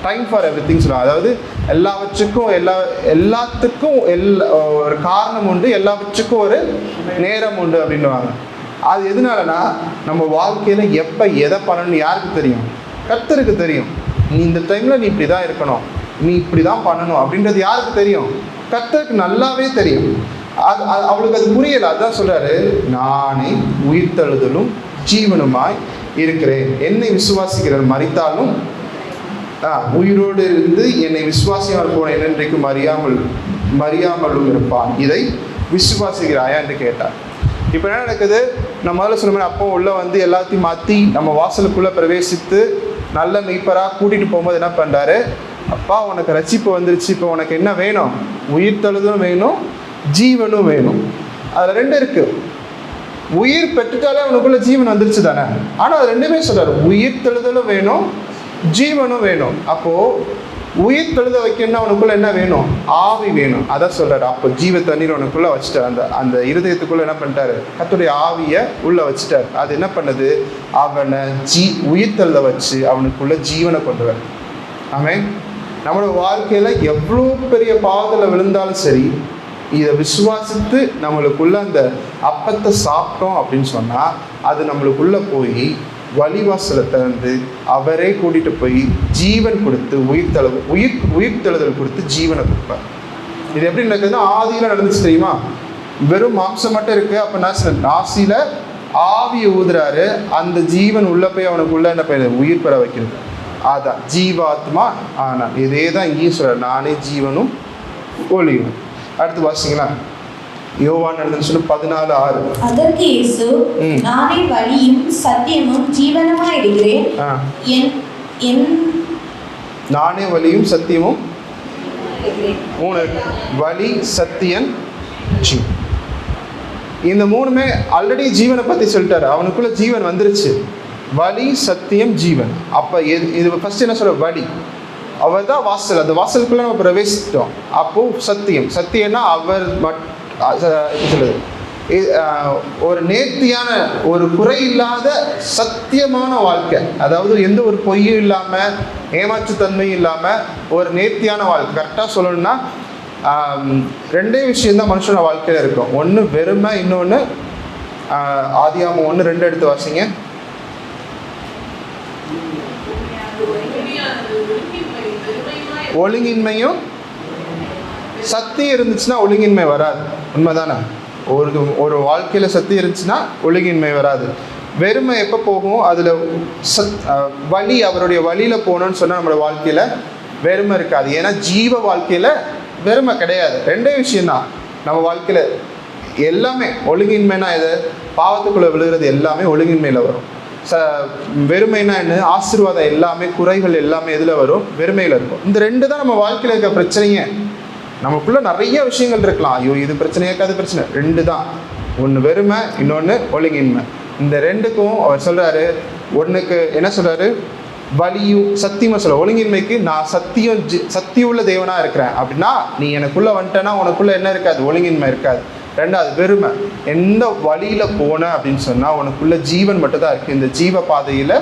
S1: time for everything சொல்லுவாங்க. அதாவது எல்லாவற்றுக்கும் எல்லாத்துக்கும் ஒரு காரணம் உண்டு, எல்லாவற்றுக்கும் ஒரு நேரம் உண்டு அப்படின்னுவாங்க. அது எதனாலனா, நம்ம வாழ்க்கையில் எப்போ எதை பண்ணணும்னு யாருக்கு தெரியும்? கர்த்தருக்கு தெரியும். நீ இந்த டைமில் நீ இப்படி தான் இருக்கணும், நீ இப்படி தான் பண்ணணும் அப்படின்றது யாருக்கு தெரியும்? கர்த்தருக்கு நல்லாவே தெரியும். அவளுக்கு அது புரியலை. அதுதான் சொல்கிறாரு, நானே உயிர்த்தெழுதலும் ஜீவனுமாய் இருக்கிறேன். என்னை விசுவாசிக்கிறவர் மரித்தாலும் உயிரோடு இருந்து என்னை விசுவாசியாமல் போன என்றைக்கு மறியாமலும் இருப்பான். இதை விசுவாசிக்கிறாயா என்று கேட்டார். இப்போ என்ன நடக்குது? நம்ம முதல்ல சொன்ன மாதிரி அப்போ உள்ள வந்து எல்லாத்தையும் மாற்றி நம்ம வாசலுக்குள்ளே பிரவேசித்து நல்ல மெய்ப்பராக கூட்டிகிட்டு போகும்போது என்ன பண்ணுறாரு? அப்பா, உனக்கு ரட்சிப்பு வந்துருச்சு, இப்போ உனக்கு என்ன வேணும்? உயிர்த்தெழுதலும் வேணும், ஜீவனும் வேணும். அதில் ரெண்டு இருக்குது. உயிர் பெற்றுட்டாலே அவனுக்குள்ள ஜீவன் வந்துருச்சு தானே. ஆனால் அது ரெண்டுமே சொல்கிறார், உயிர்த்தெழுதலும் வேணும், ஜீவனும் வேணும். அப்போது உயிர் தெழுத வைக்கணும்னா அவனுக்குள்ள என்ன வேணும்? ஆவி வேணும். அதான் சொல்கிறார். அப்போ ஜீவ தண்ணீர் அவனுக்குள்ளே வச்சுட்டார். அந்த இருதயத்துக்குள்ளே என்ன பண்ணிட்டாரு? கர்த்தருடைய ஆவியை உள்ளே வச்சுட்டார். அது என்ன பண்ணுது? அவனை உயிர் தெழுத வச்சு அவனுக்குள்ள ஜீவனை கொண்டு வர. ஆமென். நம்மளோட வாழ்க்கையில் எவ்வளோ பெரிய பாவத்தில் விழுந்தாலும் சரி, இதை விசுவாசித்து நம்மளுக்குள்ள அந்த அப்பத்தை சாப்பிட்டோம் அப்படின்னு சொன்னால், அது நம்மளுக்குள்ளே போய் வழிவாசலை திறந்து அவரே கூட்டிகிட்டு போய் ஜீவன் கொடுத்து உயிர்த்தெழுதல் கொடுத்து ஜீவனை கொடுப்பார். இது எப்படி நடக்குதுன்னா, ஆதியில் நடந்துச்சு தெரியுமா? வெறும் மாம்சம் மட்டும் இருக்குது. அப்போ நாசியில் ஆவியை ஊதுறாரு. அந்த ஜீவன் உள்ளே போய் அவனுக்குள்ள என்ன பண்ணுது? உயிர் பெற வைக்கிறது. அதான் ஜீவாத்மா. ஆனால் இதே தான் இங்கேயும் சொல்கிறார், நானே ஜீவனும் ஒளியும். அடுத்து வாசிங்களா, யோவான் 14:6.
S2: அதற்கு இயேசு, நானே வழியும் சத்தியமும் ஜீவனுமாய் இருக்கிறேன்.
S1: நானே வழியும் சத்தியமும். வழி, சத்தியன், ஜீவன். இந்த மூணுமே ஆல்ரெடி ஜீவனை பற்றி சொல்லிட்டாரு. அவனுக்குள்ள ஜீவன் வந்துருச்சு. வழி, சத்தியம், ஜீவன். அப்போ இது ஃபர்ஸ்ட் என்ன சொல்ற? வழி. அவர் தான் வாசல். அந்த வாசலுக்குள்ள நம்ம பிரவேசித்தோம். அப்போது சத்தியம்னா அவர் சொல்லுது, ஒரு நேர்த்தியான, ஒரு குறை இல்லாத சத்தியமான வாழ்க்கை. அதாவது எந்த ஒரு பொய்யும் இல்லாமல், ஏமாற்றுத்தன்மையும் இல்லாமல் ஒரு நேர்த்தியான வாழ்க்கை. கரெக்டாக சொல்லணும்னா ரெண்டே விஷயந்தான் மனுஷனோட வாழ்க்கையில் இருக்கும். ஒன்று வெறுமை, இன்னொன்று ஆதியாகமம் 1:2 எடுத்து வாசிங்க. ஒழுங்கின்மையும். சத்தியம் இருந்துச்சுன்னா ஒழுங்கின்மை வராது. உண்மைதானே? ஒரு வாழ்க்கையில் சத்தியம் இருந்துச்சுன்னா ஒழுங்கின்மை வராது. வெறுமை எப்போ போகும்? அதில் வழி, அவருடைய வழியில் போகணும்னு சொன்னால் நம்மளோட வாழ்க்கையில் வெறுமை இருக்காது. ஏன்னா ஜீவ வாழ்க்கையில் வெறுமை கிடையாது. ரெண்டே விஷயந்தான் நம்ம வாழ்க்கையில். எல்லாமே ஒழுங்கின்மைனா எது? பாவத்துக்குள்ளே விழுகிறது எல்லாமே ஒழுங்கின்மையில் வரும். வெறுமைனா என்ன? ஆசீர்வாதம் எல்லாமே, குறைகள் எல்லாமே எதில் வரும்? வெறுமையில் இருக்கும். இந்த ரெண்டு தான் நம்ம வாழ்க்கையில் இருக்க பிரச்சனையே. நமக்குள்ளே நிறைய விஷயங்கள் இருக்கலாம், ஐயோ இது பிரச்சனையாக்கா அது பிரச்சனை. ரெண்டு தான், ஒன்று வெறுமை, இன்னொன்று ஒழுங்கின்மை. இந்த ரெண்டுக்கும் அவர் சொல்கிறாரு, ஒன்றுக்கு என்ன சொல்கிறாரு? வலியும் சத்தியமாக சொல்ல, ஒழுங்கின்மைக்கு நான் சத்தியுள்ள தேவனாக இருக்கிறேன் அப்படின்னா நீ எனக்குள்ளே வந்துட்டேன்னா உனக்குள்ளே என்ன இருக்காது? ஒழுங்கின்மை இருக்காது. ரெண்டாவது வெறுமை, எந்த வழியில் போன அப்படின்னு சொன்னால் உனக்குள்ள ஜீவன் மட்டும் தான் இருக்குது. இந்த ஜீவ பாதையில்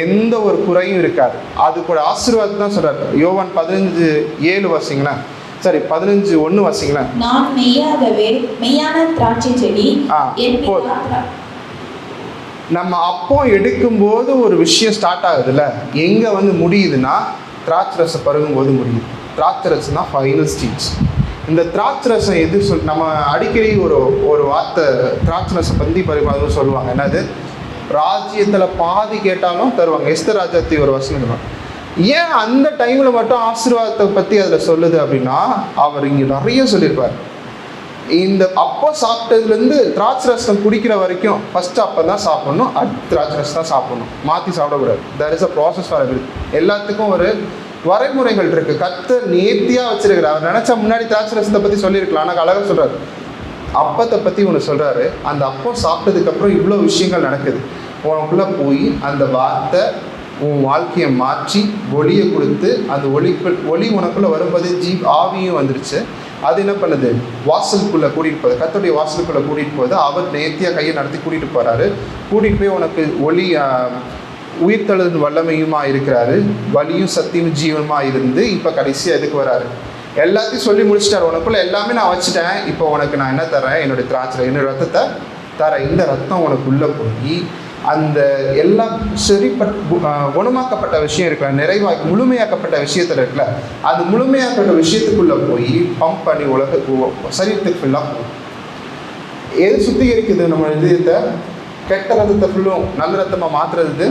S1: எந்த ஒரு குறையும் இருக்காது. அது கூட ஆசீர்வாதம் தான் சொல்கிறார். யோவான் 15:7 வாசிங்களேன். சரி 15:1 வாசிங்களேன்.
S2: நான் மெய்யாகவே மெய்யான திராட்சை செடி.
S1: நம்ம அப்போ எடுக்கும்போது ஒரு விஷயம் ஸ்டார்ட் ஆகுதுல்ல, எங்கே வந்து முடியுதுன்னா திராட்சை ரசம் பருகும்போது முடியுது. திராட்சை ரசம் தான் ஃபைனல் ஸ்டேஜ். இந்த திராட்சை ரசம் எது நம்ம அடிக்கடி ஒரு வார்த்தை திராட்சை ரசம் பந்தி பரிமாறும் சொல்லுவாங்க. என்னது? ராஜ்யத்தில் பாதி கேட்டாலும் தருவாங்க. எஸ்தர் ராஜாத்தி ஒரு வசனம் சொல்லுவாங்க. ஏன் அந்த டைமில் மட்டும் ஆசீர்வாதத்தை பற்றி அதில் சொல்லுது அப்படின்னா, அவர் இங்கே நிறைய சொல்லியிருப்பார். இந்த அப்போ சாப்பிட்டதுலேருந்து திராட்சை ரசம் குடிக்கிற வரைக்கும் ஃபஸ்ட்டு அப்போ தான் சாப்பிட்ணும், அடுத்து திராட்சை ரசம் தான் சாப்பிட்ணும், மாற்றி சாப்பிடக்கூடாது. There is a process for every. எல்லாத்துக்கும் ஒரு வரைமுறைகள் இருக்குது. கர்த்தர் நேர்த்தியாக வச்சிருக்கிறார். அவர் நினச்சா முன்னாடி திராட்சை ரசத்தை பற்றி சொல்லியிருக்கலாம், ஆனால் அழகாக சொல்கிறார். அப்பத்தை பற்றி ஒன்று சொல்கிறாரு. அந்த அப்பம் சாப்பிட்டதுக்கப்புறம் இவ்வளோ விஷயங்கள் நடக்குது. உனக்குள்ளே போய் அந்த வார்த்தை உன் வாழ்க்கையை மாற்றி ஒளியை கொடுத்து, அந்த ஒளி உனக்குள்ளே வரும்போது ஆவியும் வந்துருச்சு. அது என்ன பண்ணுது? வாசலுக்குள்ளே கூட்டிகிட்டு போகுது. கர்த்தருடைய வாசலுக்குள்ளே கூட்டிகிட்டு போகுது. அவர் நேர்த்தியாக கையை நடத்தி கூட்டிகிட்டு போகிறாரு. கூட்டிகிட்டு போய் உனக்கு ஒளி உயிர்த்தெழுதலின் வல்லமையுமா இருக்கிறாரு. வலியும் சத்தியும் ஜீவனுமா இருந்து இப்போ கடைசியாக எதுக்கு வராரு? எல்லாத்தையும் சொல்லி முடிச்சிட்டார். உனக்குள்ளே எல்லாமே நான் வச்சுட்டேன், இப்போ உனக்கு நான் என்ன தரேன்? என்னுடைய திராட்சை, என்னுடைய ரத்தத்தை தரேன். இந்த ரத்தம் உனக்குள்ளே போய் அந்த எல்லாம் குணமாக்கப்பட்ட விஷயம் இருக்குல்ல, நிறைவாக்கி முழுமையாக்கப்பட்ட விஷயத்தில் இருக்குல்ல, அது முழுமையாக்கப்பட்ட விஷயத்துக்குள்ளே போய் பம்ப் பண்ணி சரீரத்துக்கு ஃபுல்லாக போகும். எது சுத்திகரிக்குது நம்ம இதயத்தை? கெட்ட ரத்தத்தை ஃபுல்லும் நல்ல ரத்தமாக மாற்றுறது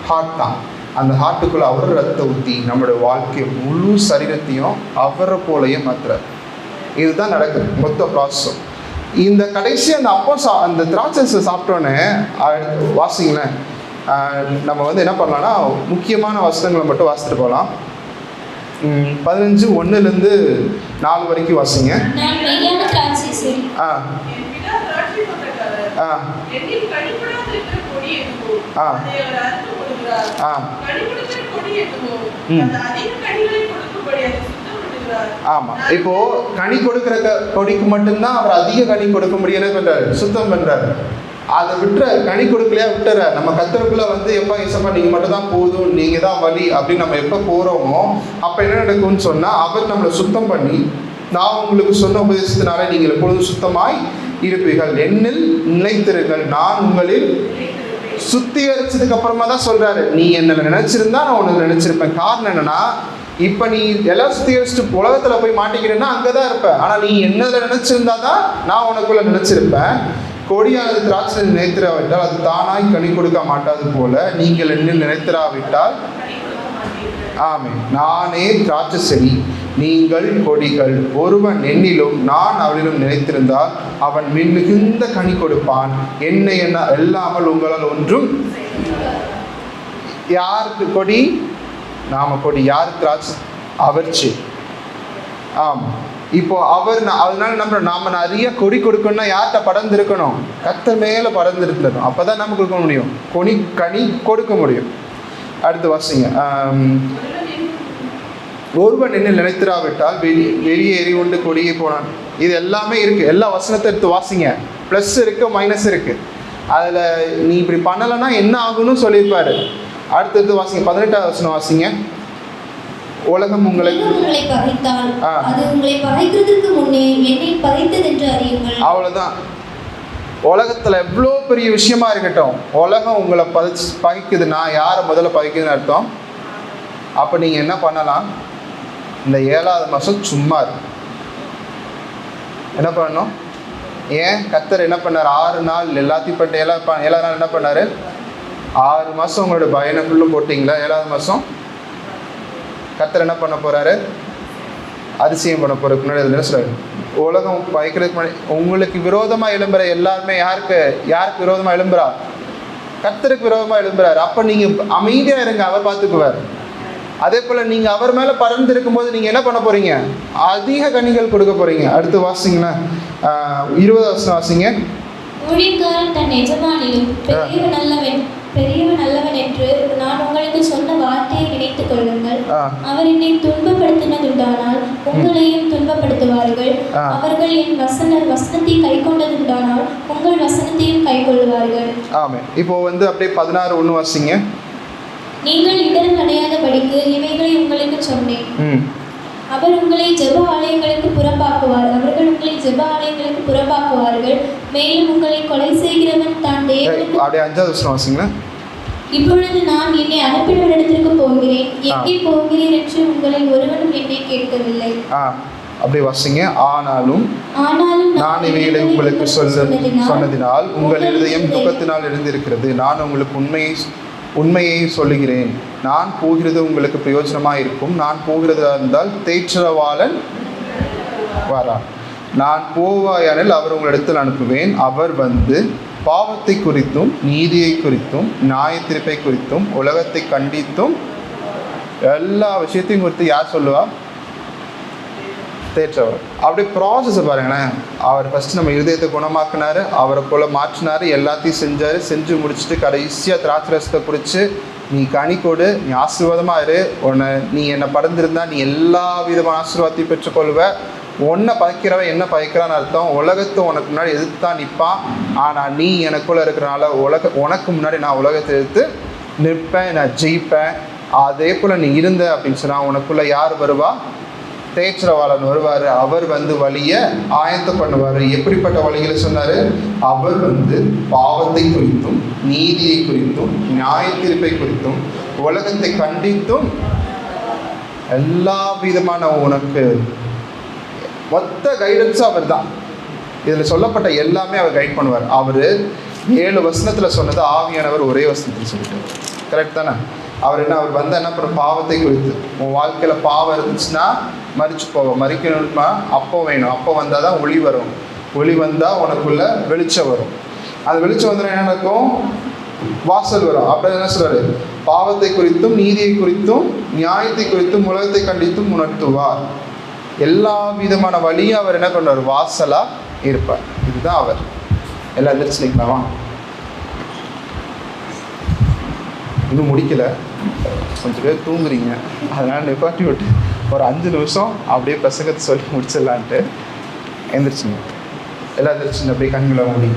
S1: ஹார்ட் தான். அந்த ஹார்ட்டுக்குள்ளே அவர் ரத்தத்தை ஊற்றி நம்மளுடைய வாழ்க்கையை முழு சரீரத்தையும் அவரை போலையே மாற்றுறார். இதுதான் நடக்குது மொத்த ப்ராசஸும். இந்த கடைசி அந்த அந்த திராட்சை சாப்பிட்டோன்னே வாசிங்களேன். நம்ம வந்து என்ன பண்ணலாம்னா முக்கியமான வசனங்களை மட்டும் வாசிட்டு போகலாம். 15:1-4 வரைக்கும் வாசிங்க. ஆமாம், இப்போ கனி கொடுக்குற கொடிக்கு மட்டும்தான் அவர் அதிக கனி கொடுக்க முடியும். பண்றாரு? சுத்தம் பண்றாரு. அதை விட்டுற, கனி கொடுக்கலையா விட்டுற. நம்ம கத்தருக்குள்ள வந்து எப்போ இசப்பா நீங்கள் மட்டும் தான் போதும், நீங்கள் தான் வழி அப்படின்னு நம்ம எப்போ போகிறோமோ அப்போ என்ன நடக்கும்னு சொன்னால், அவர் நம்மளை சுத்தம் பண்ணி, நான் உங்களுக்கு சொன்ன உபதேசத்தினால நீங்கள் எப்பொழுதும் சுத்தமாய் இருப்பீர்கள், என்னில் நிலைத்திருங்கள், நான் உங்களில் சுத்திகரிச்சதுக்கு அப்புறமா தான் சொல்றாரு, நீ என்ன நினைச்சிருந்தா நான் உனக்கு நினைச்சிருப்பேன். காரணம் என்னன்னா, இப்போ நீ எல்லாம் சுத்திகரிச்சுட்டு உலகத்தில் போய் மாட்டிக்கிறேன்னா அங்கே தான் இருப்பேன். ஆனால் நீ என்னதில் நினைச்சிருந்தா தான் நான் உனக்குள்ள நினைச்சிருப்பேன். கொடியானது திராட்சை நினைத்திராவிட்டால் அது தானாய் கனி கொடுக்க மாட்டாது போல நீங்கள் என்னில் நினைத்திராவிட்டால் ஆமென். நானே திராட்சை செடி, நீங்கள் கொடிகள். ஒருவன் என்னிலும் நான் அவளிலும் நினைத்திருந்தால் அவன் மிகுந்த கனி கொடுப்பான். என்னை என்ன இல்லாமல் உங்களால் ஒன்றும். யாருக்கு கொடி? நாம கொடி. யார் திராட்சை? அவர்ச்சி. ஆமாம். இப்போ அவர் அதனால நாம நிறைய கொடி கொடுக்கணும்னா யார்கிட்ட படர்ந்து இருக்கணும்? கர்த்தர் மேலே படர்ந்து இருக்கணும். அப்போதான் நம்ம கொடுக்க முடியும், கனி கொடுக்க முடியும். அடுத்து வாசிங்க. ஒருவன் என்ன நினைத்திராவிட்டால் வெளியே எரி உண்டு கொடியே போனான். இது எல்லாமே இருக்கு. எல்லா வசனத்தை எடுத்து வாசிங்க. ப்ளஸ் இருக்கு, மைனஸ் இருக்கு. அதில் நீ இப்படி பண்ணலைன்னா என்ன ஆகுன்னு சொல்லியிருப்பாரு. அடுத்தது வாசிங்க. 18வது வசனம் வாசிங்க. உலகம் உங்களை
S3: பகைத்தால் அது உங்களை பகைக்கிறதுக்கு முன்னே என்னை பகைத்தது என்று அறியுங்கள்.
S1: அவ்வளவுதான். உலகத்துல எவ்வளோ பெரிய விஷயமா இருக்கட்டும், உலகம் உங்களை பகைக்குதுன்னா யாரை முதல்ல பகைக்குதுன்னு அர்த்தம். அப்போ நீங்க என்ன பண்ணலாம்? இந்த 7வது மாதம் சும்மா இருக்கு. என்ன பண்ணணும்? ஏன் கர்த்தர் என்ன பண்ணார்? 6 நாள் எல்லாத்தையும் பட்டு 7 நாள் என்ன பண்ணார்? 6 மாதம் உங்களோட பயனை ஃபுல்லும் போட்டிங்களா? 7வது மாதம் கர்த்தர் என்ன பண்ண போகிறாரு? அதிசயம் பண்ண போகிறதுக்கு முன்னாடி அதில் என்ன சொல்கிறாரு? உலகம் வைக்கிறதுக்கு முன்னாடி உங்களுக்கு விரோதமாக எழும்புற எல்லாருமே யாருக்கு விரோதமாக எழும்புறா? கர்த்தருக்கு விரோதமாக எழும்புறாரு. அப்போ நீங்கள் அமைதியாக இருங்க, அவர் பார்த்துக்குவார். அதே போல் நீங்கள் அவர் மேலே பறந்து இருக்கும்போது நீங்கள் என்ன பண்ண போகிறீங்க? அதிக கனிகள் கொடுக்க போகிறீங்க. அடுத்து வாசிங்களா, 20வது வசனம் வாசிங்க.
S3: ஊழியக்காரன் தன் எஜமானிலும் பெரியவன் நல்லவன் என்று நான் உங்களுக்கு சொன்ன வார்த்தையை நினைத்துக் கொள்ளுங்கள். அவர் என்னை துன்பப்படுத்தினதுண்டானால் உங்களையும் துன்பப்படுத்துவார்கள். அவர்கள் என் வசனத்தை கை கொண்டதுண்டானால் உங்கள் வசனத்தையும் கை கொள்வார்கள்.
S1: ஆமென். இப்போ அப்படியே 16:1 வாசிங்க.
S3: நீங்கள் இடர் அடையாதபடிக்கு இவைகளை உங்களுக்கு சொன்னேன். அவர்கள் உங்களை ஜெப ஆலயங்களுக்கு புறம்பாக்குவார்கள். மேலும் உங்களை கொலை செய்கிறவன் தான் தேவனுக்கு.
S1: அப்படியே 5வது வசனம் வாசிங்க.
S3: இப்பொழுது நான் என்னை அனுப்பினவரிடத்திற்கு போகிறேன். எங்கே போகிறேன் என்று உங்களில் ஒருவனும் என்னை கேட்கவில்லை.
S1: அப்படியே வாசிங்க. ஆனாலும் நான் இவைகளை உங்களுக்கு சொன்னதினால் உங்கள் இருதயம் துக்கத்தினால் எழுந்திருக்கிறது. நான் உங்களுக்கு உண்மையை சொல்லுகிறேன். நான் போகிறது உங்களுக்கு பிரயோஜனமாக இருக்கும். நான் போகிறதா இருந்தால் தேற்றரவாளன் வரான். நான் போவாயானில் அவர் உங்களிடத்தில் அனுப்புவேன். அவர் வந்து பாவத்தை குறித்தும் நீதியை குறித்தும் நியாயத்தீர்ப்பை குறித்தும் உலகத்தை கண்டித்தும் எல்லா விஷயத்தையும் குறித்து யார் சொல்லுவா? தேற்றவர். அப்படி ப்ராசஸை பாருங்களேன். அவர் ஃபஸ்ட்டு நம்ம இருதயத்தை குணமாக்குனார், அவரை போல் மாற்றினார், எல்லாத்தையும் செஞ்சு முடிச்சுட்டு கடைசியாக திராட்சரசத்தை குடிச்சு நீ கனி கொடு, நீ ஆசீர்வாதமாக இரு, நீ என்னை பறந்திருந்தா நீ எல்லா விதமான ஆசீர்வாதத்தையும் பெற்றுக்கொள்வ. உன்னை பகைக்கிறவன் என்ன பகைக்கிறான்னு அர்த்தம், உலகத்தை உனக்கு முன்னாடி எதிர்த்து தான் நிற்பான். ஆனால் நீ எனக்குள்ளே இருக்கிறனால உனக்கு முன்னாடி நான் உலகத்தை எதிர்த்து நிற்பேன், நான் ஜெயிப்பேன். அதே போல் நீ இருந்த அப்படின்னு சொன்னால் உனக்குள்ளே யார் வருவா? தேற்றரவாளன் வருவார். அவர் வந்து வழியை ஆயத்தம் பண்ணுவார். எப்படிப்பட்ட வழிகளை சொன்னார்? அவர் வந்து பாவத்தை குறித்தும் நீதியை குறித்தும் நியாயத்தீர்ப்பை குறித்தும் உலகத்தை கண்டித்தும் எல்லா விதமான உனக்கு மொத்த கைடன்ஸும் அவர் தான். இதில் சொல்லப்பட்ட எல்லாமே அவர் கைட் பண்ணுவார். அவர் 7 வசனத்தில் சொன்னது ஆவியானவர் ஒரே வசனத்தில் சொல்லிட்டார். கரெக்ட் தானே? அவர் வந்து என்ன பண்ணுற? பாவத்தை குறித்து உன் வாழ்க்கையில் பாவம் இருந்துச்சுன்னா மறிச்சு போவோம். மறிக்கணுமா? அப்போ வேணும். அப்போ வந்தால் தான் ஒளி வரும். ஒளி வந்தால் உனக்குள்ள வெளிச்சம் வரும். அந்த வெளிச்சம் வந்தால் என்ன நடக்கும்? வாசல் வரும். அப்படி என்ன சொல்கிறாரு? பாவத்தை குறித்தும் நீதியை குறித்தும் நியாயத்தை குறித்தும் உலகத்தை கண்டித்தும் உணர்த்துவார். எல்லா விதமான வழியும் அவர் என்ன பண்ணுவார்? வாசலாக இருப்பார். இதுதான் அவர். எல்லாம் எதிர்ச்சிக்கலாமா? இன்னும் முடிக்கலை, கொஞ்சம் பேர் தூங்குறீங்க. அதனால் நிப்பாட்டி விட்டு ஒரு 5 நிமிஷம் அப்படியே பிரசங்கத்தை சொல்லி முடிச்சிடலான்ட்டு எந்திரிச்சிங்க. எல்லாம் எந்திரிச்சிங்க. அப்படியே கண்களை மூடி.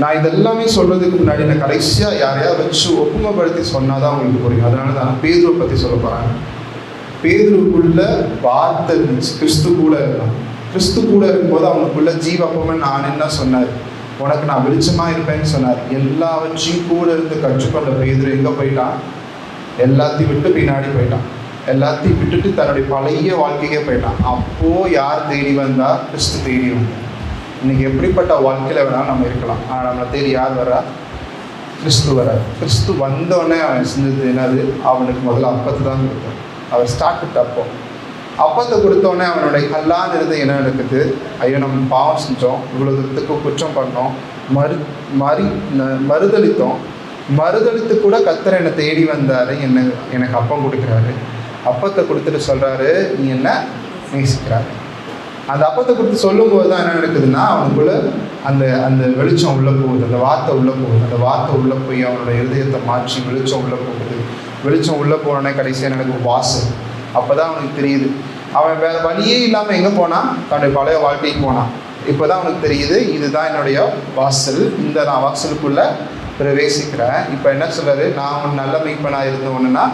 S1: நான் இதெல்லாமே சொல்கிறதுக்கு முன்னாடி நான் கடைசியாக யாரையாவது வச்சு ஒப்புமைப்படுத்தி சொன்னால் தான் உங்களுக்கு புரியும். அதனால தான் பேதுருவை பற்றி சொல்ல போகிறாங்க. பேதுருக்குள்ள வார்த்தை இருந்துச்சு. கிறிஸ்து கூட இருந்தான். கிறிஸ்து கூட இருக்கும்போது அவனுக்குள்ள ஜீவப்பமே நான் என்ன சொன்னார்? உனக்கு நான் வெளிச்சமாக இருப்பேன்னு சொன்னார். எல்லாவற்றையும் கூட இருந்து கற்றுக்கொண்ட பேதுரு எங்கே போயிட்டான்? எல்லாத்தையும் விட்டு பின்னாடி போயிட்டான். எல்லாத்தையும் விட்டுட்டு தன்னுடைய பழைய வாழ்க்கைக்கே போயிட்டான். அப்போது யார் தேடி வந்தா? கிறிஸ்து தேடி வந்தார். இன்றைக்கி எப்படிப்பட்ட வாழ்க்கையில் வேணாலும் நம்ம இருக்கலாம். ஆனால் நம்மளை தேடி யார் வரா? கிறிஸ்து வரார். கிறிஸ்து வந்தோடனே அவன் செஞ்சது என்னது? அவனுக்கு முதல்ல அப்பத்தை தான் கொடுத்தார். அவர் ஸ்டார்ட் அப்பத்தை கொடுத்தோடனே அவனுடைய கல்லான்னு இருந்து என்ன நடக்குது? ஐயோ நம்ம பாவம் செஞ்சோம், இவ்வளோ தூரத்துக்கு குற்றம் பண்ணோம், மறுதளித்து கூட கர்த்தர் என்னை தேடி வந்தார், எனக்கு அப்பம் கொடுக்குறாரு. அப்பத்தை கொடுத்துட்டு சொல்கிறாரு, நீ என்ன நேசிக்கிறாரு. அந்த அப்பத்தை கொடுத்து சொல்லும்போது தான் என்ன நடக்குதுன்னா அவனுக்குள்ள அந்த வெளிச்சம் உள்ளே போகுது, அந்த வார்த்தை உள்ளே போகுது. அந்த வார்த்தை உள்ளே போய் அவனோட இருதயத்தை மாற்றி வெளிச்சம் உள்ளே போகுது. வெளிச்சம் உள்ளே போனோடனே கடைசியாக எனக்கு வாசல். அப்போ தான் அவனுக்கு தெரியுது. அவன் வேறு வழியே இல்லாமல் எங்கே போனான்? தன்னுடைய பழைய வாழ்க்கைக்கு போனான். இப்போ தான் அவனுக்கு தெரியுது, இதுதான் என்னுடைய வாசல், நான் வாசலுக்குள்ளே பிரவேசிக்கிறேன். இப்போ என்ன சொல்கிறாரு? நான் அவன் நல்ல மீட்பனாக இருந்தவனுன்னா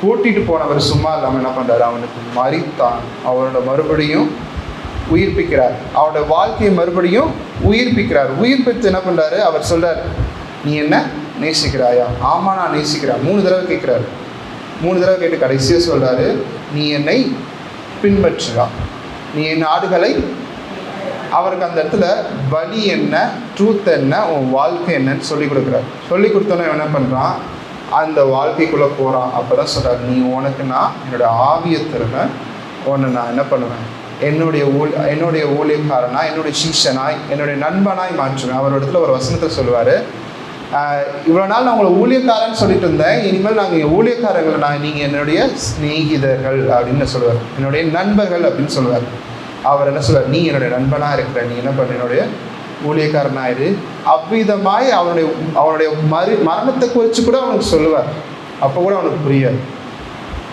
S1: கூட்டிகிட்டு போனவர் சும்மா இல்லாமல் என்ன பண்ணுறாரு? அவனுக்கு மரித்தான். அவனோட மறுபடியும் உயிர்ப்பிக்கிறார். அவனோட வாழ்க்கையை மறுபடியும் உயிர்ப்பிக்கிறார். உயிர்ப்பித்து என்ன பண்ணுறாரு? அவர் சொல்கிறார், நீ என்ன நேசிக்கிறாயா? ஆமாம் நான் நேசிக்கிறேன். 3 தடவை கேட்குறாரு. 3 தடவை கேட்டு கடைசியாக சொல்கிறாரு, நீ என்னை பின்பற்றுகிறான். நீ என் ஆடுகளை, அவருக்கு அந்த இடத்துல வழி என்ன, ட்ரூத் என்ன, உன் வாழ்க்கை என்னன்னு சொல்லி கொடுக்குறாரு. சொல்லி கொடுத்தோன்னே என்ன பண்ணுறான், அந்த வாழ்க்கைக்குள்ளே போகிறான். அப்போ தான் சொல்கிறார், நீ உனக்கு நான் என்னுடைய ஆவியை தருவேன், உன்னை நான் என்ன பண்ணுவேன், என்னுடைய ஊழியக்காரனாய், என்னுடைய சீஷனாய், என்னுடைய நண்பனாய் மாற்றுவேன். அவர் இடத்துல ஒரு வசனத்தை சொல்லுவார், இவ்வளோ நாள் நான் உங்களை ஊழியக்காரன்னு சொல்லிட்டு இருந்தேன், இனிமேல் நாங்கள் ஊழியக்காரங்களை நீங்கள் என்னுடைய சிநேகிதர்கள் அப்படின்னு சொல்லுவார், என்னுடைய நண்பர்கள் அப்படின்னு சொல்லுவார். அவர் என்ன சொல்வார், நீ என்னுடைய நண்பனாக இருக்கிற, நீ என்ன பண்ண, என்னுடைய ஊழியக்காரனாயிரு. அவ்விதமாய் அவனுடைய மரணத்தை குறித்து கூட அவனுக்கு சொல்லுவார். அப்போ கூட அவனுக்கு புரியாது.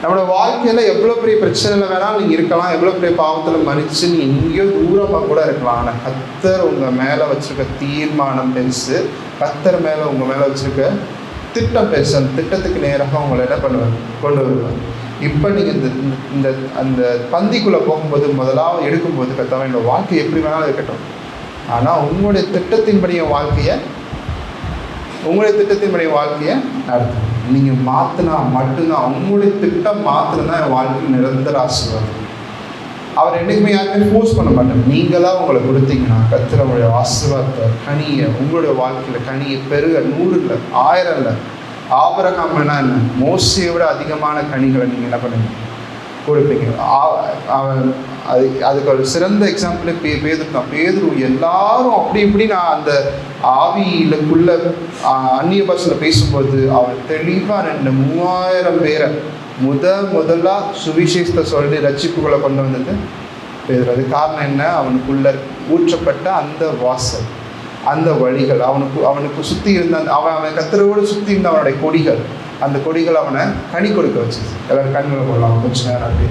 S1: நம்மளோட வாழ்க்கையில் எவ்வளோ பெரிய பிரச்சனையில் வேணாலும் நீங்கள் இருக்கலாம், எவ்வளோ பெரிய பாவத்தில் மன்னிச்சு நீ எங்கேயோ தூரமாக கூட இருக்கலாம். ஆனால் கர்த்தர் உங்கள் மேலே வச்சுருக்க தீர்மானம் பெருசு, கர்த்தர் மேலே உங்கள் மேலே வச்சுருக்க திட்டம் பெருசு. அந்த திட்டத்துக்கு நேராக உங்களை என்ன பண்ணுவார், கொண்டு வருவார். இப்போ நீங்கள் இந்த அந்த பந்திக்குள்ளே போகும்போது முதலாவது எடுக்கும்போது கர்த்தாவே என்னோட வாழ்க்கை எப்படி வேணாலும் இருக்கட்டும், ஆனால் உங்களுடைய திட்டத்தின்படி என் வாழ்க்கையை நடத்தும். நீங்கள் மாற்றினா மட்டும்தான், உங்களுடைய திட்டம் மாற்றினா என் வாழ்க்கையில் நிரந்தர ஆசீர்வாதம். அவர் என்றைக்குமே யாருமே ஃபோர்ஸ் பண்ண மாட்டார். நீங்களாக உங்களை கொடுத்தீங்கன்னா கர்த்தர் உங்களுடைய ஆசீர்வாதத்தை கனியை, உங்களுடைய வாழ்க்கையில் கனியை பெருக 100 இல்லை 1000 இல்லை. ஆபிரகாம்னா என்ன, மோசையை விட அதிகமான கனிகளை நீங்கள் என்ன பண்ணுங்க, கொடுப்பீங்க. அதுக்கு ஒரு சிறந்த எக்ஸாம்பிள் பேதுரு தான். பேதுரு எல்லாரும் அப்படி இப்படி நான் அந்த ஆவியிலுக்குள்ள அந்நிய பாஷையில் பேசும்போது அவர் தெளிவாக 3000 பேரை முதலாக சுவிசேஷத்தை சொல்லி ரட்சிப்புகளை கொண்டு வந்தது பேதுரு. அது காரணம் என்ன, அவனுக்குள்ள ஊற்றப்பட்ட அந்த வாசல், அந்த வழிகள், அவனுக்கு சுற்றி இருந்த அவன் கர்த்தரோடு சுற்றி இருந்த அவனுடைய கொடிகள், அந்த கொடிகள் அவனை கனி கொடுக்க வச்சு. எல்லாரும் கண்களை போடலாம் கொஞ்சம் நேரம் அப்படி.